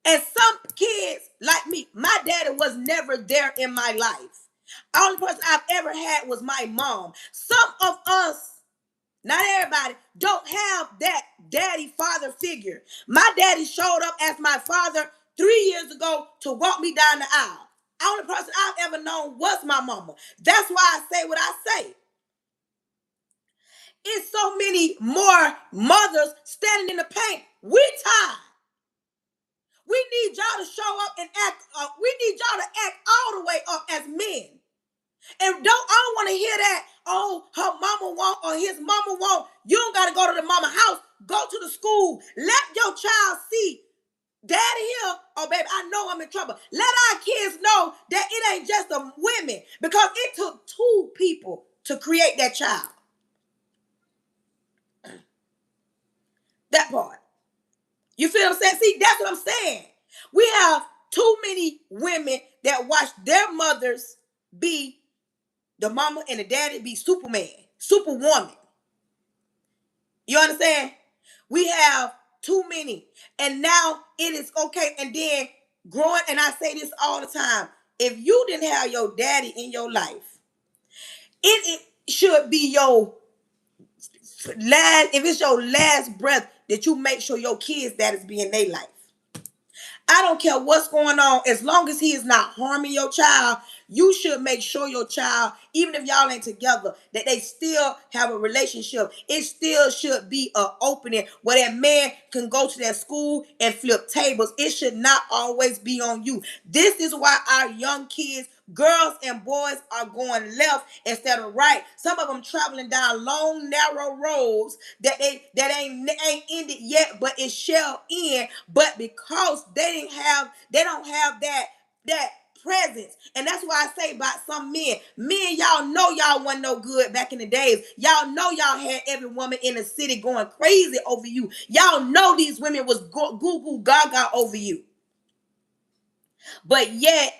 And some kids like me, my daddy was never there in my life. The only person I've ever had was my mom. Some of us, not everybody, don't have that daddy father figure. My daddy showed up as my father 3 years ago to walk me down the aisle. The only person I've ever known was my mama. That's why I say what I say. It's so many more mothers standing in the paint. We tired. We need y'all to show up and act. We need y'all to act all the way up as men. And I don't want to hear that. Oh, her mama won't or his mama won't. You don't got to go to the mama house. Go to the school. Let your child see. Daddy here. Oh, baby, I know I'm in trouble. Let our kids know that it ain't just the women, because it took two people to create that child. That part. You feel what I'm saying? See, that's what I'm saying. We have too many women that watch their mothers be the mama and the daddy be Superman, Superwoman. You understand? We have too many. And now it is okay. And then growing, and I say this all the time, if you didn't have your daddy in your life, it should be your last, if it's your last breath, that you make sure your kids' daddies be in their life. I don't care what's going on. As long as he is not harming your child, you should make sure your child, even if y'all ain't together, that they still have a relationship. It still should be an opening where that man can go to that school and flip tables. It should not always be on you. This is why our young kids, girls and boys, are going left instead of right. Some of them traveling down long, narrow roads that ain't ended yet, but it shall end. But because they don't have that presence. And that's why I say about some men, y'all know y'all wasn't no good back in the days. Y'all know y'all had every woman in the city going crazy over you. Y'all know these women was goo goo gaga over you. But yet,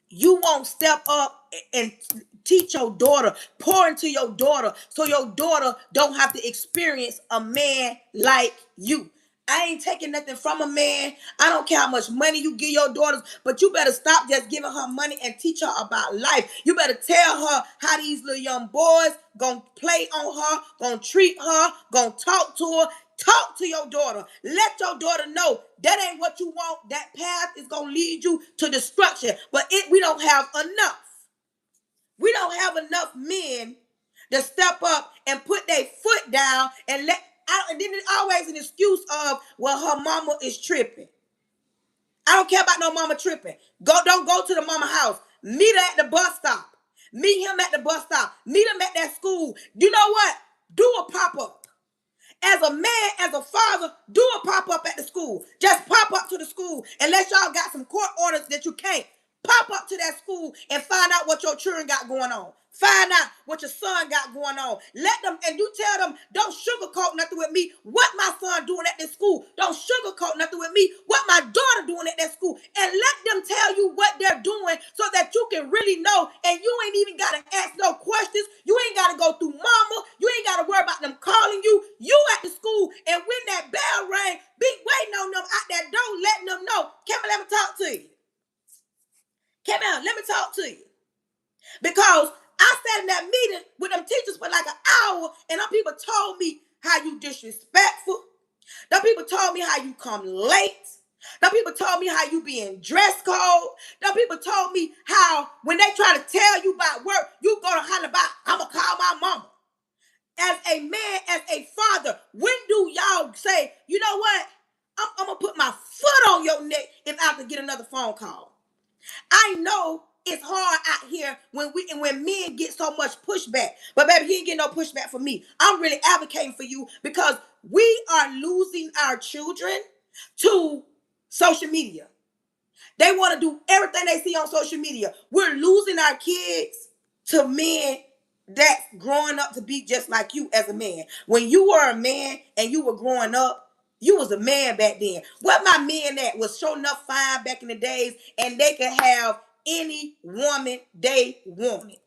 you won't step up and teach your daughter, pour into your daughter, so your daughter don't have to experience a man like you. I ain't taking nothing from a man. I don't care how much money you give your daughters, but you better stop just giving her money and teach her about life. You better tell her how these little young boys gonna play on her, gonna treat her, gonna talk to her. Talk to your daughter. Let your daughter know that ain't what you want. That path is gonna lead you to destruction. But we don't have enough. We don't have enough men to step up and put their foot down and and then it's always an excuse of, well, her mama is tripping. I don't care about no mama tripping. Don't go to the mama house. Meet her at the bus stop. Meet him at the bus stop. Meet him at that school. You know what? Do a pop-up. As a man, as a father, do a pop-up at the school. Just pop up to the school. Unless y'all got some court orders that you can't. Pop up to that school and find out what your children got going on. Find out what your son got going on. Let them, and you tell them, don't sugarcoat nothing with me. What my son doing at this school. Don't sugarcoat nothing with me. What my daughter doing at that school. And let them tell you what they're doing so that you can really know. And you ain't even got to ask no questions. You ain't got to go through mama. You ain't got to worry about them calling you. You at the school, and when that bell rang, be waiting on them out that door, letting them know, come on, let me talk to you. Come on, let me talk to you. Because I sat in that meeting with them teachers for like an hour, and them people told me how you disrespectful. Them people told me how you come late. Them people told me how you be in dress code. Them people told me how when they try to tell you about work, you go to holler about, I'm going to call my mama. As a man, as a father, when do y'all say, you know what? I'm going to put my foot on your neck if I have to get another phone call. I know it's hard out here when men get so much pushback. But baby, he ain't getting no pushback from me. I'm really advocating for you because we are losing our children to social media. They want to do everything they see on social media. We're losing our kids to men that's growing up to be just like you as a man. When you were a man and you were growing up, you was a man back then. What my men at was sure enough fine back in the days, and they could have any woman they wanted.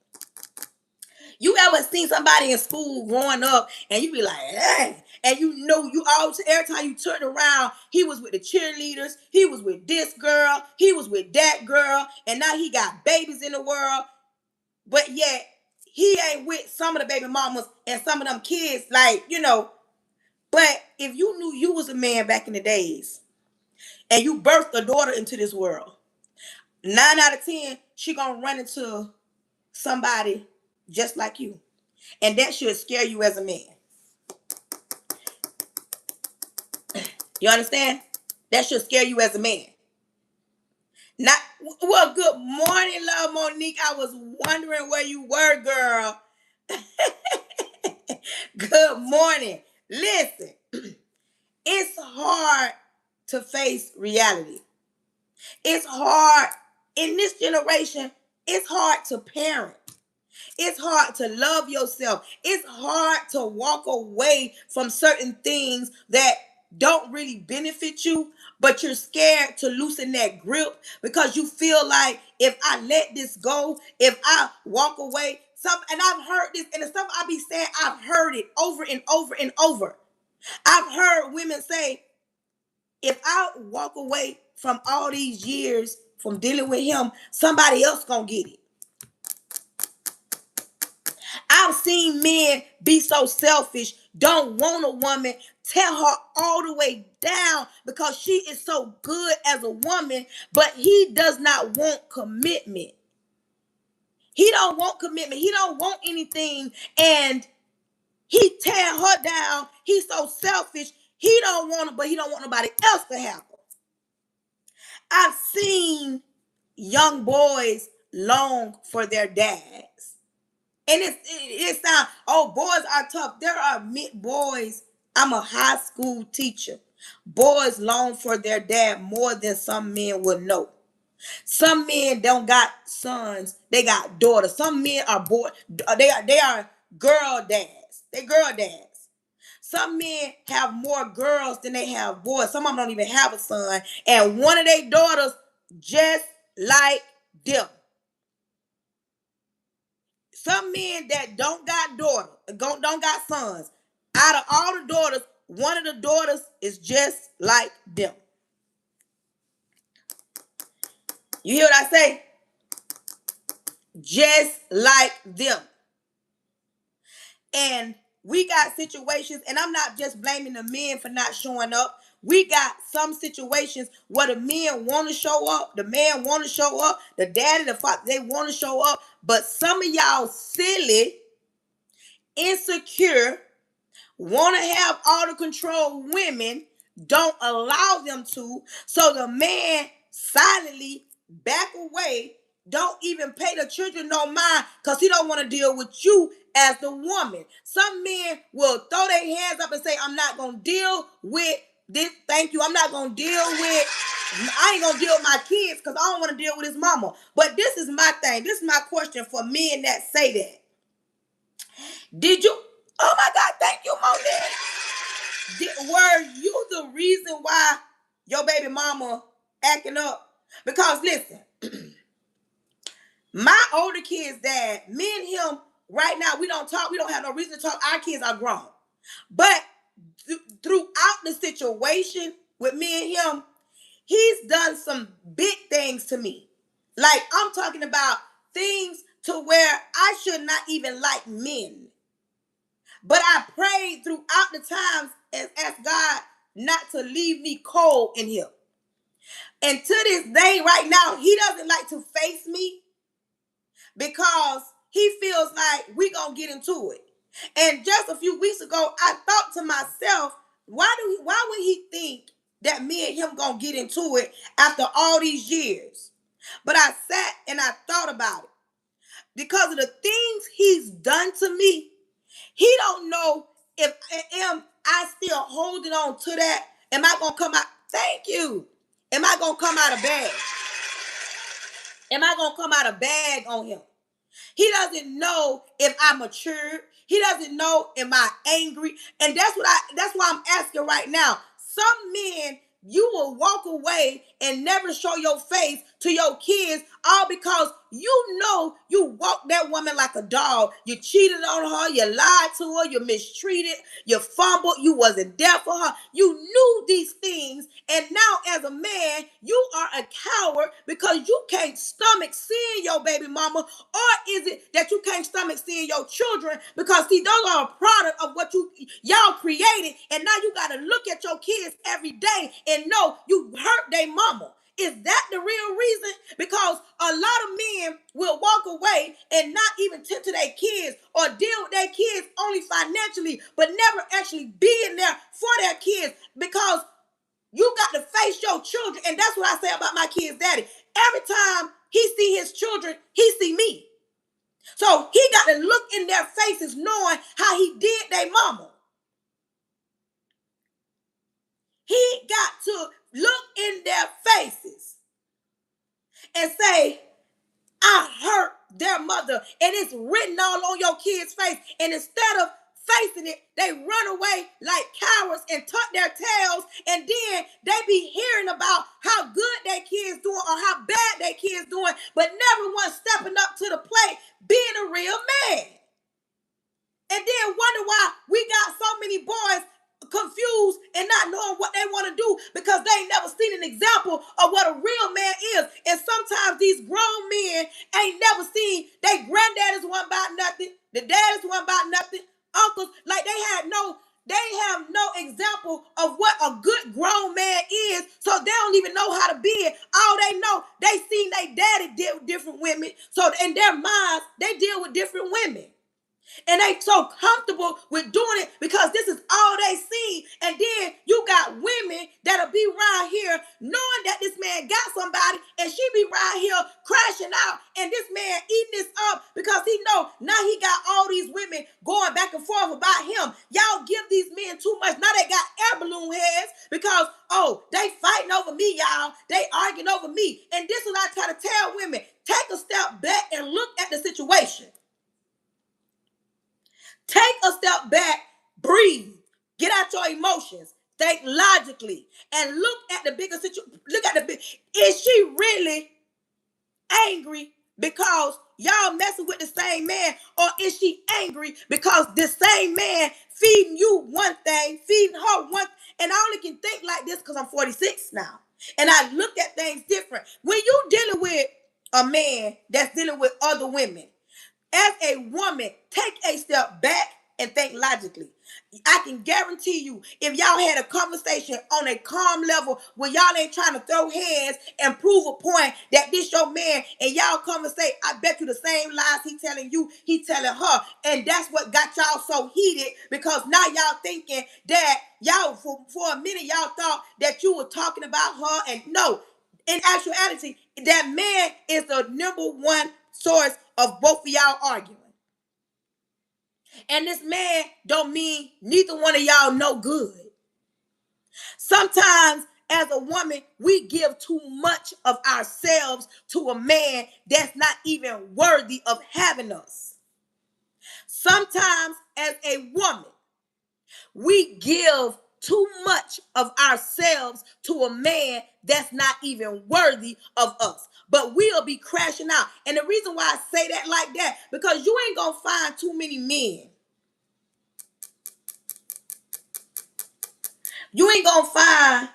You ever seen somebody in school growing up and you be like, hey, and you know you all every time you turn around, he was with the cheerleaders, he was with this girl, he was with that girl, and now he got babies in the world, but yet he ain't with some of the baby mamas and some of them kids, like, you know. But if you knew you was a man back in the days and you birthed a daughter into this world, 9 out of 10, she gonna run into somebody just like you. And that should scare you as a man. You understand? That should scare you as a man. Not well, good morning, love Monique. I was wondering where you were, girl. Good morning. Listen, it's hard to face reality. It's hard in this generation. It's hard to parent. It's hard to love yourself. It's hard to walk away from certain things that don't really benefit you, but you're scared to loosen that grip because you feel like if I let this go, if I walk away, and I've heard this, and the stuff I be saying, I've heard it over and over and over. I've heard women say, if I walk away from all these years from dealing with him, somebody else gonna get it. I've seen men be so selfish, don't want a woman, tear her all the way down because she is so good as a woman, but he does not want commitment. He don't want commitment. He don't want anything, and he tear her down. He's so selfish. He don't want it, but he don't want nobody else to have her. I've seen young boys long for their dads. And it sounds, oh, boys are tough. There are boys. I'm a high school teacher. Boys long for their dad more than some men would know. Some men don't got sons. They got daughters. Some men are boy. They are girl dads. They girl dads. Some men have more girls than they have boys. Some of them don't even have a son. And one of their daughters just like them. Some men that don't got daughters, don't got sons. Out of all the daughters, one of the daughters is just like them. You hear what I say? Just like them. And we got situations, and I'm not just blaming the men for not showing up. We got some situations where the men want to show up, the man want to show up, the daddy, the father, they want to show up. But some of y'all silly, insecure, want to have all the control women, don't allow them to. So the man silently back away, don't even pay the children no mind because he don't want to deal with you as the woman. Some men will throw their hands up and say, I'm not going to deal with this. Thank you. I'm not going to deal with, I ain't going to deal with my kids because I don't want to deal with his mama. But this is my thing. This is my question for men that say that. Did you, oh my God, thank you, Monet. Were you the reason why your baby mama acting up? Because listen, my older kid's dad, me and him, right now, we don't talk. We don't have no reason to talk. Our kids are grown. But throughout the situation with me and him, he's done some big things to me. Like, I'm talking about things to where I should not even like men. But I prayed throughout the times and asked God not to leave me cold in him. And to this day, right now, he doesn't like to face me because he feels like we gonna get into it. And just a few weeks ago, I thought to myself, why would he think that me and him gonna get into it after all these years? But I sat and I thought about it. Because of the things he's done to me, he don't know if I still holding on to that. Am I gonna come out? Thank you. Am I gonna come out of bag? Am I gonna come out of bag on him? He doesn't know if I'm mature. He doesn't know am I angry. And that's why I'm asking right now. Some men, you will walk away and never show your face to your kids, all because you know you walked that woman like a dog. You cheated on her, you lied to her, you mistreated, you fumbled, you wasn't there for her. You knew these things, and now as a man, you are a coward because you can't stomach seeing your baby mama. Or is it that you can't stomach seeing your children? Because see, those are a product of what y'all created, and now you got to look at your kids every day and know you hurt their mama. Is that the real reason? Because a lot of men will walk away and not even tend to their kids or deal with their kids only financially, but never actually being there for their kids, because you got to face your children. And that's what I say about my kid's daddy. Every time he see his children, he see me. So he got to look in their faces knowing how he did their mama. He got to look in their faces and say, I hurt their mother. And it's written all on your kid's face. And instead of facing it, they run away like cowards and tuck their tails. And then they be hearing about how good their kids doing or how bad their kids doing, but never once stepping up to the plate, being a real man. And then wonder why we got so many boys confused and not knowing what they want to do, because they ain't never seen an example of what a real man is. And sometimes these grown men ain't never seen their granddaddies one about nothing, the daddies one about nothing, uncles, like they have no example of what a good grown man is, so they don't even know how to be it. All they know, they seen their daddy deal with different women, so in their minds, they deal with different women. And they so comfortable with doing it because this is all they see. And then you got women that'll be right here knowing that this man got somebody, and she be right here crashing out. And this man eating this up because he know now he got all these women going back and forth about him. Y'all give these men too much. Now they got air balloon heads because, oh, they fighting over me, y'all. They arguing over me. And this is what I try to tell women. Take a step back and look at the situation. Take a step back, breathe, get out your emotions, think logically, and look at the bigger situation. Is she really angry because y'all messing with the same man, or is she angry because the same man feeding you one thing, feeding her one? And I only can think like this because I'm 46 now, and I look at things different. When you dealing with a man that's dealing with other women, as a woman, take a step back and think logically. I can guarantee you, if y'all had a conversation on a calm level where y'all ain't trying to throw hands and prove a point that this your man, and y'all come and say, I bet you the same lies he telling you, he telling her. And that's what got y'all so heated, because now y'all thinking that y'all, for a minute, y'all thought that you were talking about her. And no, in actuality, that man is the number one source of both of y'all arguing. And this man don't mean neither one of y'all no good. Sometimes as a woman, we give too much of ourselves to a man that's not even worthy of having us. Sometimes as a woman, we give too much of ourselves to a man that's not even worthy of us. But we'll be crashing out. And the reason why I say that like that, because you ain't gonna find too many men. You ain't gonna find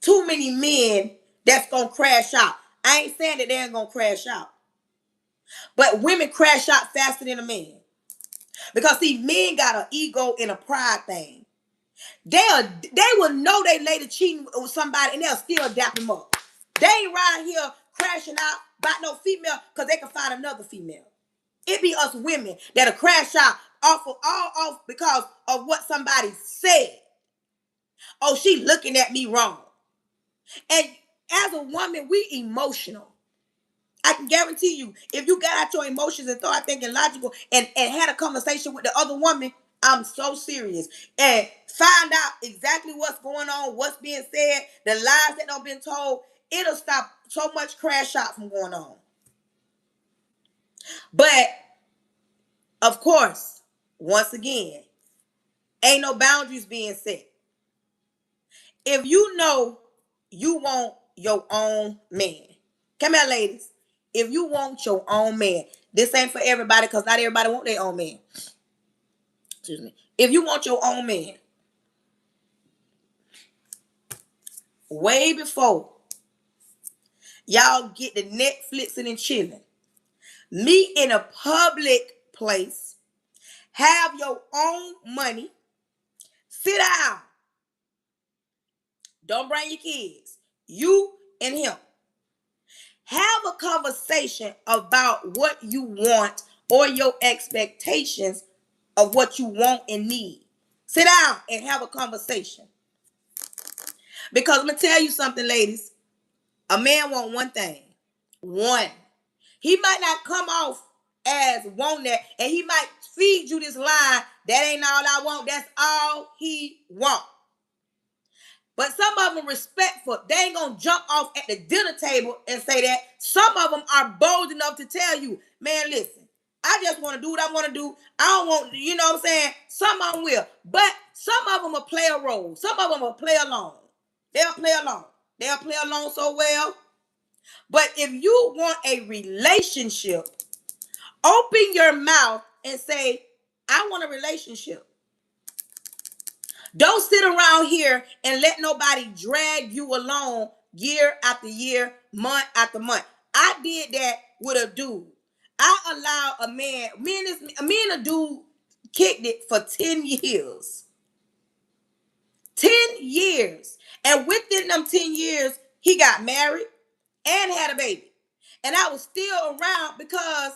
too many men that's gonna crash out. I ain't saying that they ain't gonna crash out. But women crash out faster than a man. Because see, men got an ego and a pride thing. They will know they lady cheating with somebody and they'll still dap him up. They ain't right here crashing out about no female because they can find another female. It be us women that'll crash out all off because of what somebody said. Oh, she looking at me wrong. And as a woman, we emotional. I can guarantee you, if you got out your emotions and start thinking logical and had a conversation with the other woman, I'm so serious, and find out exactly what's going on, what's being said, the lies that don't been told, it'll stop so much crash out from going on. But of course, once again, ain't no boundaries being set. If you know you want your own man, come here, ladies. If you want your own man, this ain't for everybody because not everybody want their own man. Excuse me. If you want your own man, way before y'all get the Netflixing and chilling, meet in a public place, have your own money, sit down. Don't bring your kids. You and him. Have a conversation about what you want or your expectations of what you want and need. Sit down and have a conversation. Because I'm going to tell you something, ladies. A man want one thing. One. He might not come off as want that, and he might feed you this line, that ain't all I want. That's all he want. But some of them respectful. They ain't gonna jump off at the dinner table and say that. Some of them are bold enough to tell you, man, listen, I just want to do what I want to do. I don't want, you know what I'm saying? Some of them will. But some of them will play a role. Some of them will play along. They'll play along. They'll play along so well. But if you want a relationship, open your mouth and say, I want a relationship. Don't sit around here and let nobody drag you along year after year, month after month. I did that with a dude. I allowed a man, me and a dude kicked it for 10 years. 10 years. And within them 10 years, he got married and had a baby. And I was still around because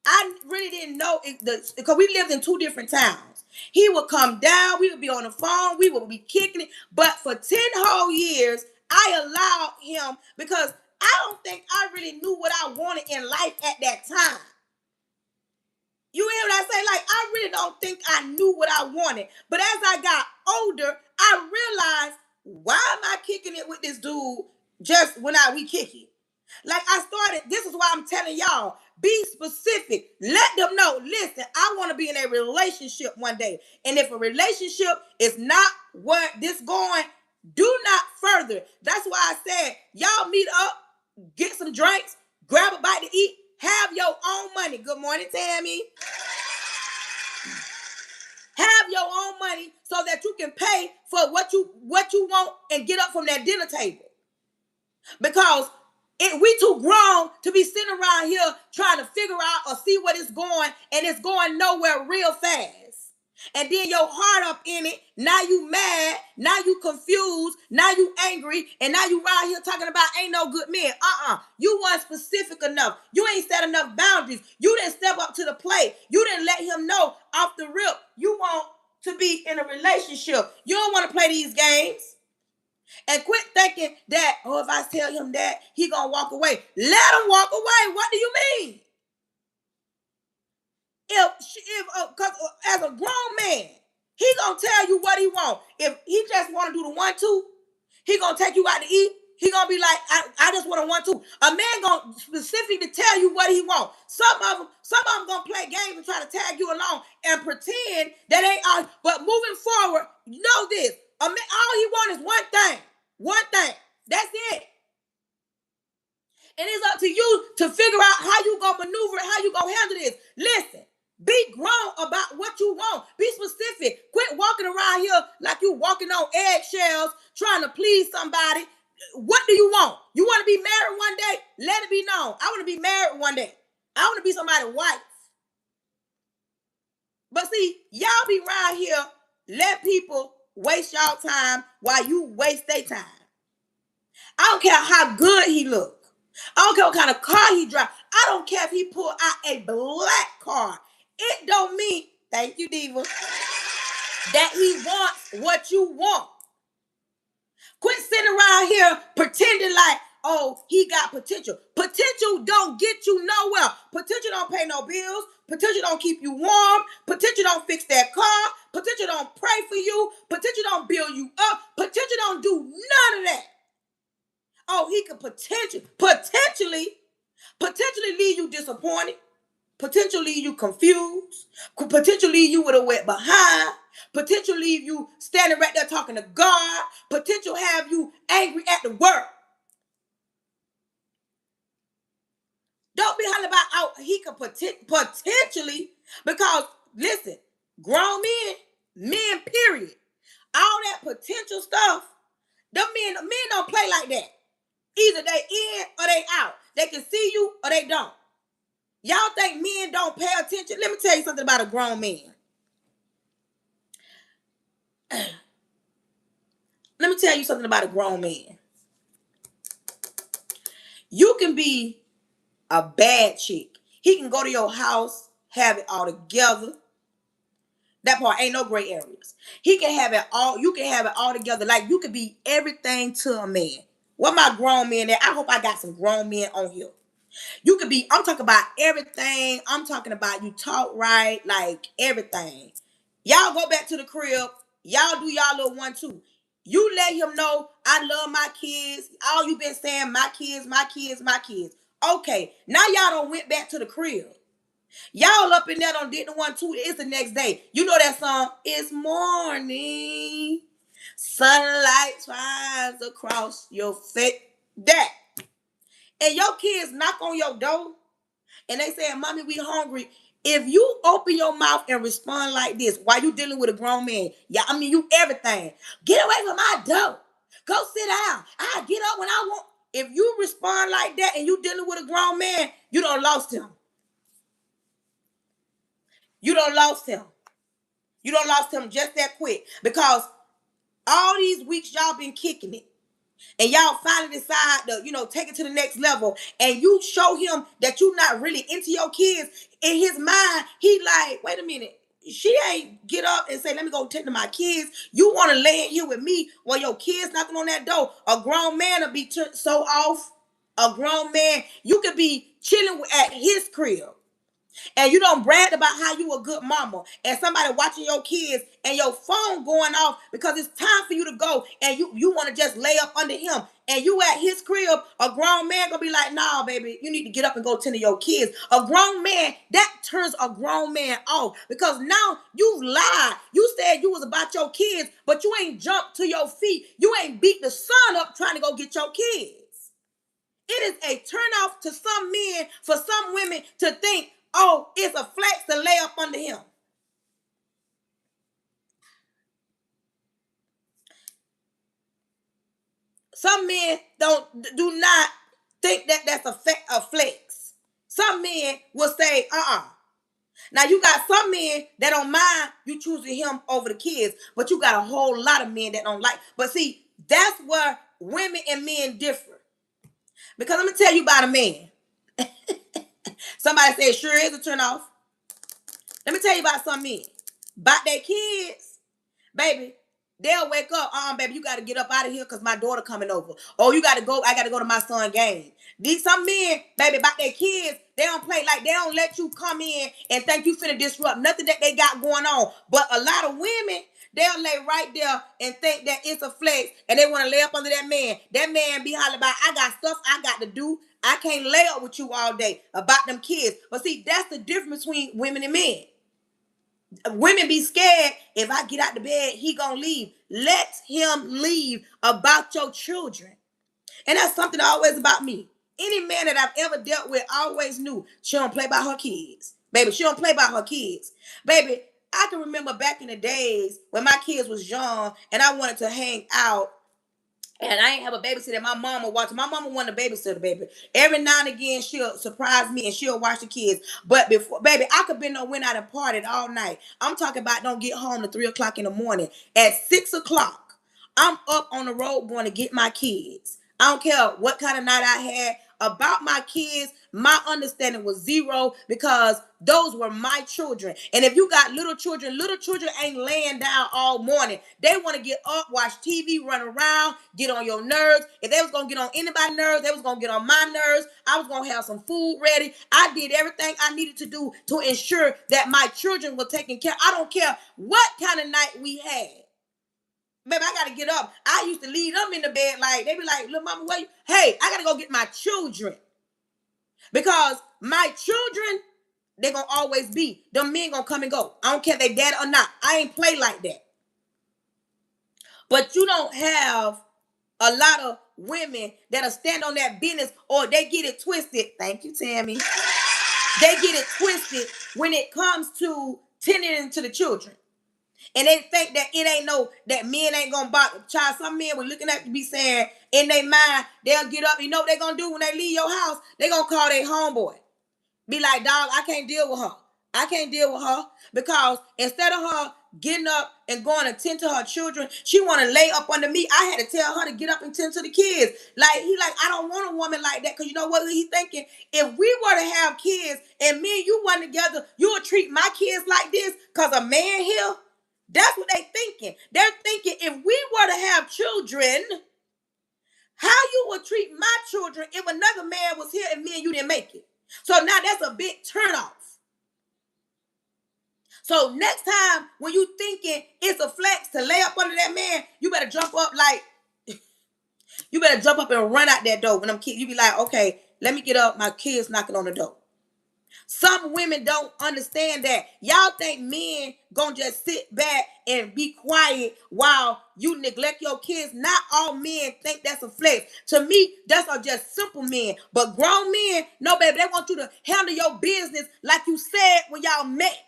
I really didn't know because we lived in two different towns. He would come down, we would be on the phone, we would be kicking it. But for 10 whole years, I allowed him because I don't think I really knew what I wanted in life at that time. You hear what I say? Like, I really don't think I knew what I wanted. But as I got older, I realized, why am I kicking it with this dude just when we kick it? Like I started, this is why I'm telling y'all, be specific. Let them know, listen, I want to be in a relationship one day. And if a relationship is not where this going, do not further. That's why I said, y'all meet up, get some drinks, grab a bite to eat, have your own money. Good morning, Tammy. Have your own money so that you can pay for what you want and get up from that dinner table. Because we too grown to be sitting around here trying to figure out or see what it's going, and it's going nowhere real fast. And then your heart up in it. Now you mad. Now you confused. Now you angry. And now you right here talking about ain't no good men. You weren't specific enough. You ain't set enough boundaries. You didn't step up to the plate. You didn't let him know off the rip you want to be in a relationship. You don't want to play these games. And quit thinking that, if I tell him that, he gonna walk away. Let him walk away. What do you mean? Because as a grown man, he gonna tell you what he want. If he just want to do the 1-2, he gonna take you out to eat. He gonna be like, I just want a 1-2. A man gonna specifically tell you what he want. Some of them gonna play games and try to tag you along and pretend that ain't all. But moving forward, know this. A man, all he want is one thing. One thing. That's it. And it's up to you to figure out how you gonna maneuver, how you gonna handle this. Listen. Be grown about what you want. Be specific. Quit walking around here like you walking on eggshells trying to please somebody. What do you want? You want to be married one day? Let it be known. I want to be married one day. I want to be somebody's wife. But see, y'all be around here, let people waste y'all time while you waste their time. I don't care how good he look. I don't care what kind of car he drive. I don't care if he pull out a black car. It don't mean, thank you, Diva, that he wants what you want. Quit sitting around here pretending like, he got potential. Potential don't get you nowhere. Potential don't pay no bills. Potential don't keep you warm. Potential don't fix that car. Potential don't pray for you. Potential don't build you up. Potential don't do none of that. He could potentially leave you disappointed. potential leave you confused, could potential leave you with a wet behind, potential leave you standing right there talking to God, potential have you angry at the world. Don't be hollering about out he could potentially, because listen, grown men period, all that potential stuff, them men don't play like that. Either they in or they out. They can see you or they don't. Y'all think men don't pay attention? Let me tell you something about a grown man. Let me tell you something about a grown man. You can be a bad chick. He can go to your house, have it all together. That part ain't no gray areas. He can have it all. You can have it all together. Like you can be everything to a man. What my grown men there? I hope I got some grown men on here. You could be, I'm talking about everything. I'm talking about you talk right, like everything. Y'all go back to the crib. Y'all do y'all little one too. You let him know I love my kids. All you been saying, my kids, my kids, my kids. Okay, now y'all done went back to the crib. Y'all up in there done did the one too. It's the next day. You know that song? It's morning. Sunlight shines across your face. That. And your kids knock on your door and they say, Mommy, we hungry. If you open your mouth and respond like this while you dealing with a grown man, yeah, I mean, you everything. Get away from my door. Go sit down. I get up when I want. If you respond like that and you dealing with a grown man, you done lost him. You done lost him. You done lost him just that quick. Because all these weeks y'all been kicking it. And y'all finally decide to, take it to the next level. And you show him that you're not really into your kids. In his mind, he like, wait a minute. She ain't get up and say, let me go tend to my kids. You want to lay in here with me while your kids knocking on that door. A grown man will be so off. A grown man, you could be chilling at his crib. And you don't brag about how you a good mama and somebody watching your kids and your phone going off because it's time for you to go and you want to just lay up under him and you at his crib, a grown man gonna be like, nah, baby, you need to get up and go tend to your kids. A grown man, that turns a grown man off because now you've lied. You said you was about your kids, but you ain't jumped to your feet. You ain't beat the sun up trying to go get your kids. It is a turnoff to some men, for some women to think, oh, it's a flex to lay up under him. Some men do not think that that's a flex. Some men will say, Now you got some men that don't mind you choosing him over the kids, but you got a whole lot of men that don't like. But see, that's where women and men differ. Because let me tell you about a man. Somebody said, sure is a turn off. Let me tell you about some men. About their kids, baby, they'll wake up. Baby, you got to get up out of here because my daughter coming over. Oh, you got to go. I got to go to my son's game. Some men, baby, about their kids, they don't play like they don't let you come in and think you finna disrupt nothing that they got going on. But a lot of women, they'll lay right there and think that it's a flex and they want to lay up under that man. That man be hollering about, I got stuff I got to do. I can't lay up with you all day about them kids. But see, that's the difference between women and men. Women be scared, if I get out the bed, he gonna leave. Let him leave about your children. And that's something always about me. Any man that I've ever dealt with always knew she don't play by her kids. Baby, she don't play by her kids. Baby, I can remember back in the days when my kids was young and I wanted to hang out and I ain't have a babysitter. My mama watch. My mama wanted a babysitter, baby. Every now and again, she'll surprise me and she'll watch the kids. But before, baby, I could been went out and partied all night. I'm talking about don't get home to 3 o'clock in the morning. At 6 o'clock, I'm up on the road going to get my kids. I don't care what kind of night I had. About my kids, my understanding was zero because those were my children. And if you got little children ain't laying down all morning. They want to get up, watch TV, run around, get on your nerves. If they was going to get on anybody's nerves, they was going to get on my nerves. I was going to have some food ready. I did everything I needed to do to ensure that my children were taken care of. I don't care what kind of night we had. Baby, I got to get up. I used to leave them in the bed like, they be like, look, mama, where you? Hey, I got to go get my children. Because my children they gonna always be. Them men gonna come and go. I don't care if they dead or not. I ain't play like that. But you don't have a lot of women that'll stand on that business, or they get it twisted. Thank you, Tammy. They get it twisted when it comes to tending to the children. And they think that it ain't no, that men ain't gonna bother. Child, some men were looking at you be saying in their mind, they'll get up, you know what they gonna do when they leave your house? They gonna call their homeboy. Be like, dog, I can't deal with her. I can't deal with her because instead of her getting up and going to tend to her children, she want to lay up under me. I had to tell her to get up and tend to the kids. Like, I don't want a woman like that, because you know what he's thinking? If we were to have kids and me and you were together, you would treat my kids like this because a man here? That's what they thinking. They're thinking if we were to have children, how you would treat my children if another man was here and me and you didn't make it. So now that's a big turnoff. So next time when you thinking it's a flex to lay up under that man, you better jump up you better jump up and run out that door when them kids. You be like, okay, let me get up. My kids knocking on the door. Some women don't understand that. Y'all think men gonna just sit back and be quiet while you neglect your kids. Not all men think that's a flex. To me, that's are just simple men. But grown men, no, baby, they want you to handle your business like you said when y'all met.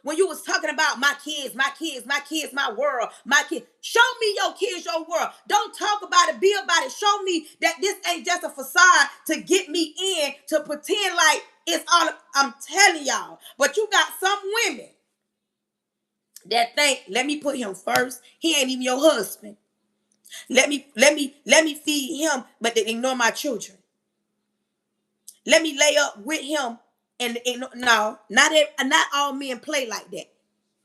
When you was talking about my kids, my kids, my kids, my world, my kids. Show me your kids, your world. Don't talk about it, be about it. Show me that this ain't just a facade to get me in, to pretend like it's all. I'm telling y'all. But you got some women that think, let me put him first. He ain't even your husband. Let me feed him, but they ignore my children. Let me lay up with him. And no, not all men play like that.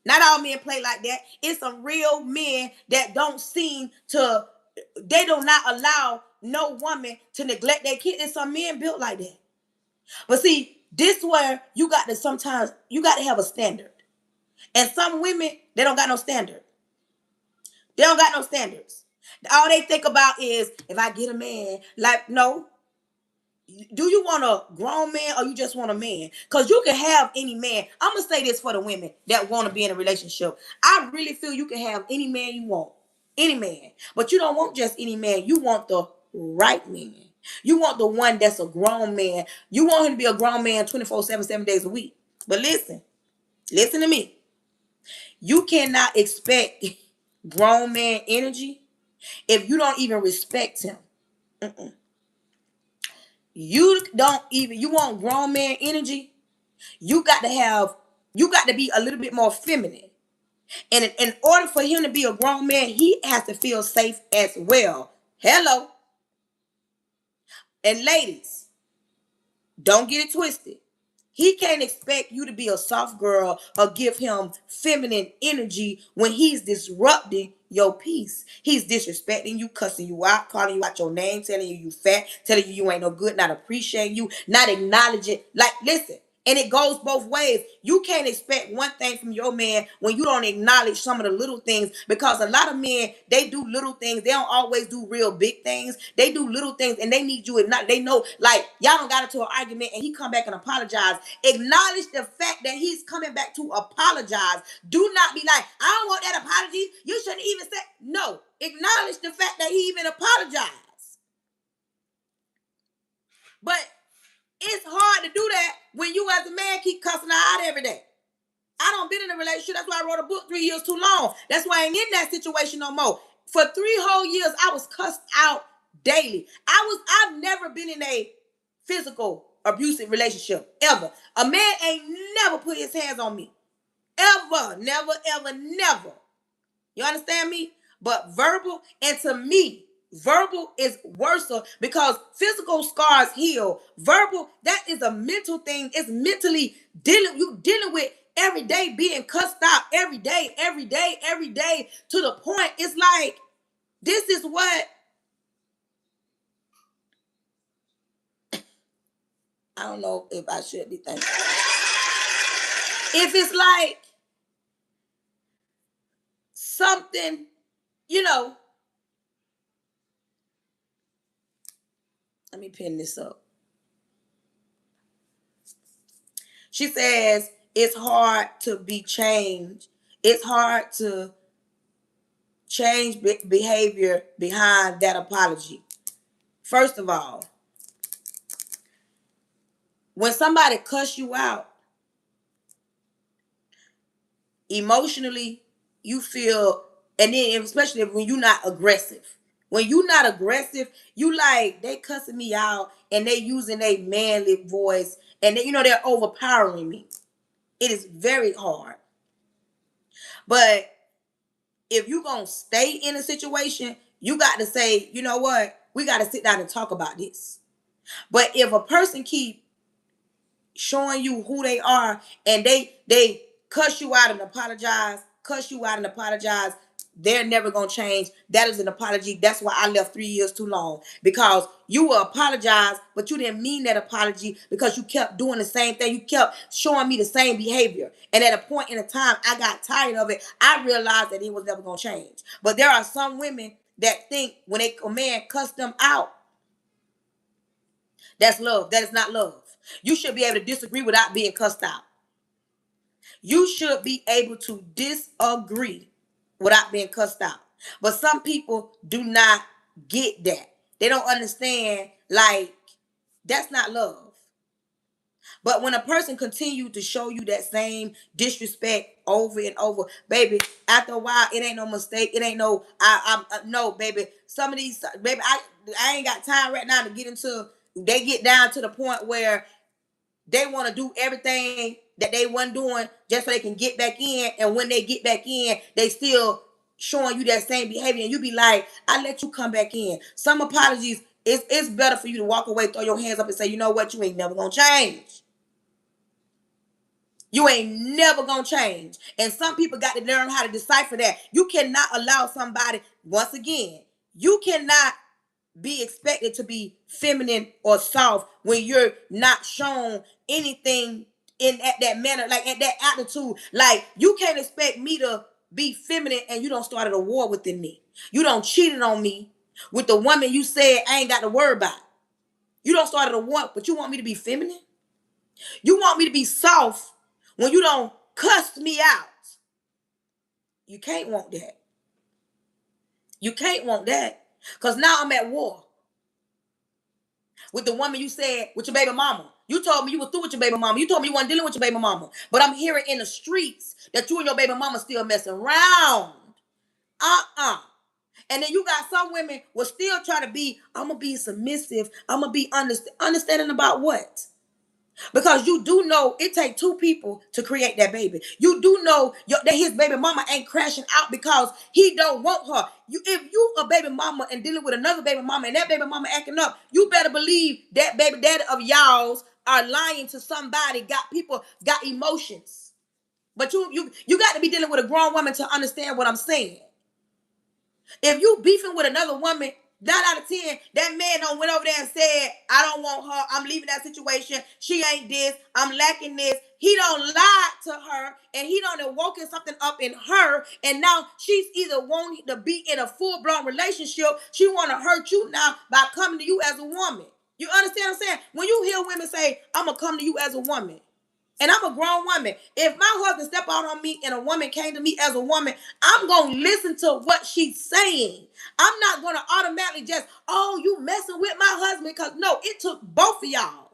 Not all men play like that. It's some real men that don't seem to, they do not allow no woman to neglect their kids. There's some men built like that. But see, this where you got to sometimes, you got to have a standard. And some women, they don't got no standard. They don't got no standards. All they think about is, if I get a man, like, no. Do you want a grown man or you just want a man? Because you can have any man. I'm going to say this for the women that want to be in a relationship. I really feel you can have any man you want. Any man. But you don't want just any man. You want the right man. You want the one that's a grown man. You want him to be a grown man 24/7, 7 days a week. But listen to me. You cannot expect grown man energy if you don't even respect him. Mm-mm. You want grown man energy. You got to be a little bit more feminine. And in order for him to be a grown man, he has to feel safe as well. Hello. And ladies, don't get it twisted. He can't expect you to be a soft girl or give him feminine energy when he's disrupting your peace. He's disrespecting you, cussing you out, calling you out your name, telling you fat, telling you ain't no good, not appreciating you, not acknowledging. Like, listen, and it goes both ways. You can't expect one thing from your man when you don't acknowledge some of the little things, because a lot of men, they do little things. They don't always do real big things. They do little things and they need you and not. They know, like, y'all don't got into an argument and he come back and apologize. Acknowledge the fact that he's coming back to apologize. Do not be like, I don't want that apology. You shouldn't even say. No. Acknowledge the fact that he even apologized. But it's hard to do that when you as a man keep cussing her out every day. I don't been in a relationship. That's why I wrote a book 3 years too long. That's why I ain't in that situation no more. For 3 whole years, I was cussed out daily. I've never been in a physical abusive relationship, ever. A man ain't never put his hands on me. Ever. Never, ever, never. You understand me? But verbal, and to me, verbal is worse because physical scars heal. Verbal, that is a mental thing. It's mentally dealing with every day being cussed out every day, to the point it's like, this is what I don't know if I should be thinking. If it's like something, let me pin this up. She says it's hard to be changed. It's hard to change behavior behind that apology. First of all, when somebody cuss you out, emotionally, you feel, and then especially when you're not aggressive. When you're not aggressive, you like, they cussing me out and they using a manly voice and they, they're overpowering me. It is very hard. But if you're going to stay in a situation, you got to say, you know what? We got to sit down and talk about this. But if a person keep showing you who they are and they cuss you out and apologize, they're never gonna change. That is an apology. That's why I left 3 years too long, because you will apologize but you didn't mean that apology, because you kept doing the same thing. You kept showing me the same behavior, and at a point in a time I got tired of it. I realized that it was never gonna change. But there are some women that think when a man cuss them out, that's love. That is not love. You should be able to disagree without being cussed out. You should be able to disagree without being cussed out. But some people do not get that. They don't understand, like, that's not love. But when a person continues to show you that same disrespect over and over, baby, after a while, it ain't no mistake. It ain't no, no, baby. Some of these, baby, I ain't got time right now to get into, they get down to the point where they want to do everything that they wasn't doing just so they can get back in. And when they get back in, they still showing you that same behavior. And you be like, I let you come back in. Some apologies, it's better for you to walk away, throw your hands up and say, you know what? You ain't never going to change. You ain't never going to change. And some people got to learn how to decipher that. You cannot allow somebody, once again, you cannot be expected to be feminine or soft when you're not shown anything in that manner, like at that attitude. Like, you can't expect me to be feminine and you don't start a war within me. You don't cheated on me with the woman you said I ain't got to worry about. You don't start a war, but you want me to be feminine? You want me to be soft when you don't cuss me out? You can't want that. You can't want that. Because now I'm at war with the woman you said, with your baby mama. You told me you were through with your baby mama. You told me you weren't dealing with your baby mama. But I'm hearing in the streets that you and your baby mama still messing around. And then you got some women will still try to be, I'm going to be submissive. I'm going to be understanding about what? Because you do know it takes two people to create that baby. You do know that his baby mama ain't crashing out because he don't want her. If you a baby mama and dealing with another baby mama and that baby mama acting up, you better believe that baby daddy of y'all's are lying to somebody, got emotions. But you got to be dealing with a grown woman to understand what I'm saying. If you beefing with another woman, 9 out of 10, that man don't went over there and said, I don't want her. I'm leaving that situation. She ain't this. I'm lacking this. He don't lie to her, and he don't have woken something up in her. And now she's either wanting to be in a full-blown relationship. She want to hurt you now by coming to you as a woman. You understand what I'm saying? When you hear women say, I'm going to come to you as a woman, and I'm a grown woman. If my husband step out on me and a woman came to me as a woman, I'm going to listen to what she's saying. I'm not going to automatically just, oh, you messing with my husband. Because no, it took both of y'all.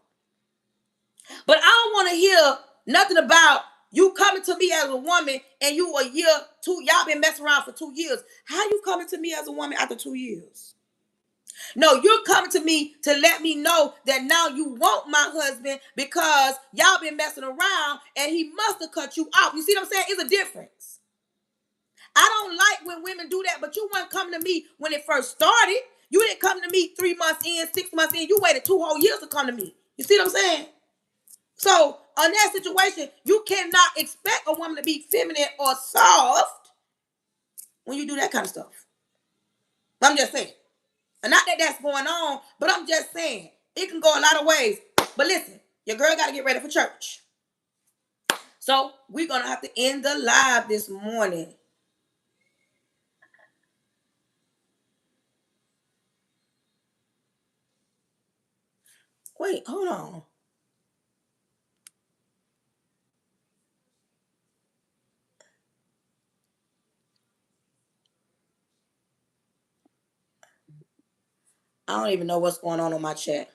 But I don't want to hear nothing about you coming to me as a woman and you a year, two, y'all been messing around for 2 years. How you coming to me as a woman after 2 years? No, you're coming to me to let me know that now you want my husband because y'all been messing around and he must have cut you off. You see what I'm saying? It's a difference. I don't like when women do that, but you weren't coming to me when it first started. You didn't come to me 3 months in, 6 months in. You waited 2 whole years to come to me. You see what I'm saying? So on that situation, you cannot expect a woman to be feminine or soft when you do that kind of stuff. I'm just saying. And not that that's going on, but I'm just saying it can go a lot of ways. But listen, your girl got to get ready for church. So we're going to have to end the live this morning. Wait, hold on. I don't even know what's going on my chat.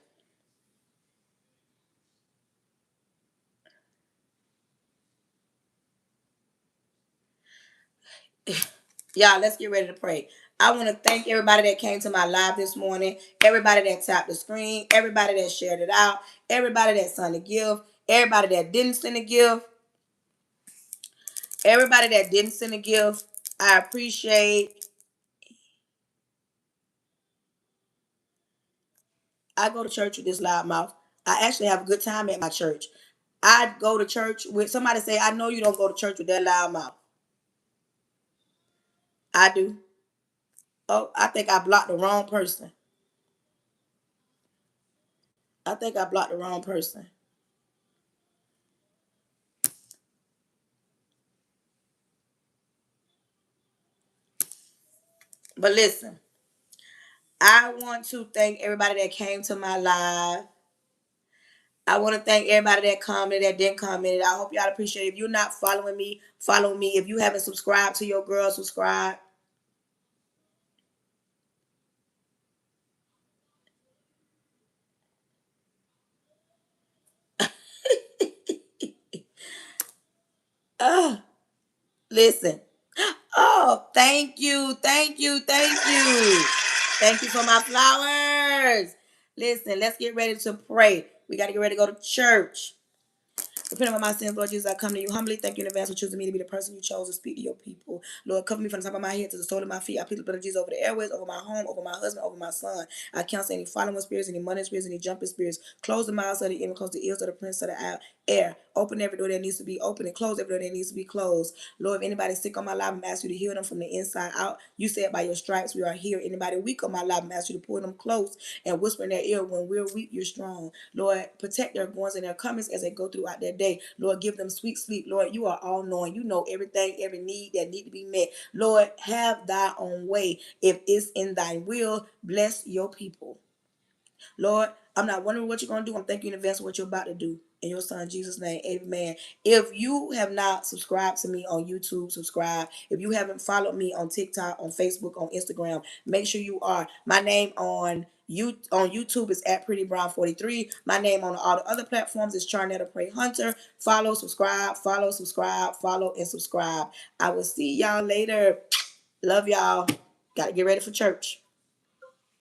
Y'all, let's get ready to pray. I want to thank everybody that came to my live this morning, everybody that tapped the screen, everybody that shared it out, everybody that sent a gift, everybody that didn't send a gift, everybody that didn't send a gift. I appreciate. I go to church with this loud mouth. I actually have a good time at my church. I go to church with somebody say, I know you don't go to church with that loud mouth. I do. Oh, I think I blocked the wrong person. I think I blocked the wrong person. But listen, I want to thank everybody that came to my live. I want to thank everybody that commented, that didn't comment. I hope y'all appreciate it. If you're not following me, follow me. If you haven't subscribed to your girl, subscribe. Listen. Oh, thank you, thank you, thank you. Thank you for my flowers. Listen, let's get ready to pray. We got to get ready to go to church. Depending on my sins, Lord Jesus, I come to you humbly. Thank you in advance for choosing me to be the person you chose to speak to your people. Lord, cover me from the top of my head to the sole of my feet. I plead the blood of Jesus over the airways, over my home, over my husband, over my son. I cancel any following spirits, any money spirits, any jumping spirits. Close the mouths of the enemy, close the ears of the prince of the air. Open every door that needs to be open and close every door that needs to be closed. Lord, if anybody's sick on my life, I'm asking you to heal them from the inside out. You said by your stripes we are here. Anybody weak on my life, I'm asking you to pull them close and whisper in their ear, when we're weak, you're strong. Lord, protect their goings and their comings as they go throughout their day. Lord, give them sweet sleep. Lord, you are all knowing. You know everything, every need that need to be met. Lord, have thy own way. If it's in thy will, bless your people. Lord, I'm not wondering what you're going to do. I'm thanking you in advance for what you're about to do. In your son Jesus' name, amen. If you have not subscribed to me on YouTube, subscribe. If you haven't followed me on TikTok, on Facebook, on Instagram, make sure you are. My name on YouTube is at Pretty Brown 43. My name on all the other platforms is Charnetta Pray Hunter. Follow, subscribe, follow, and subscribe. I will see y'all later. Love y'all. Got to get ready for church.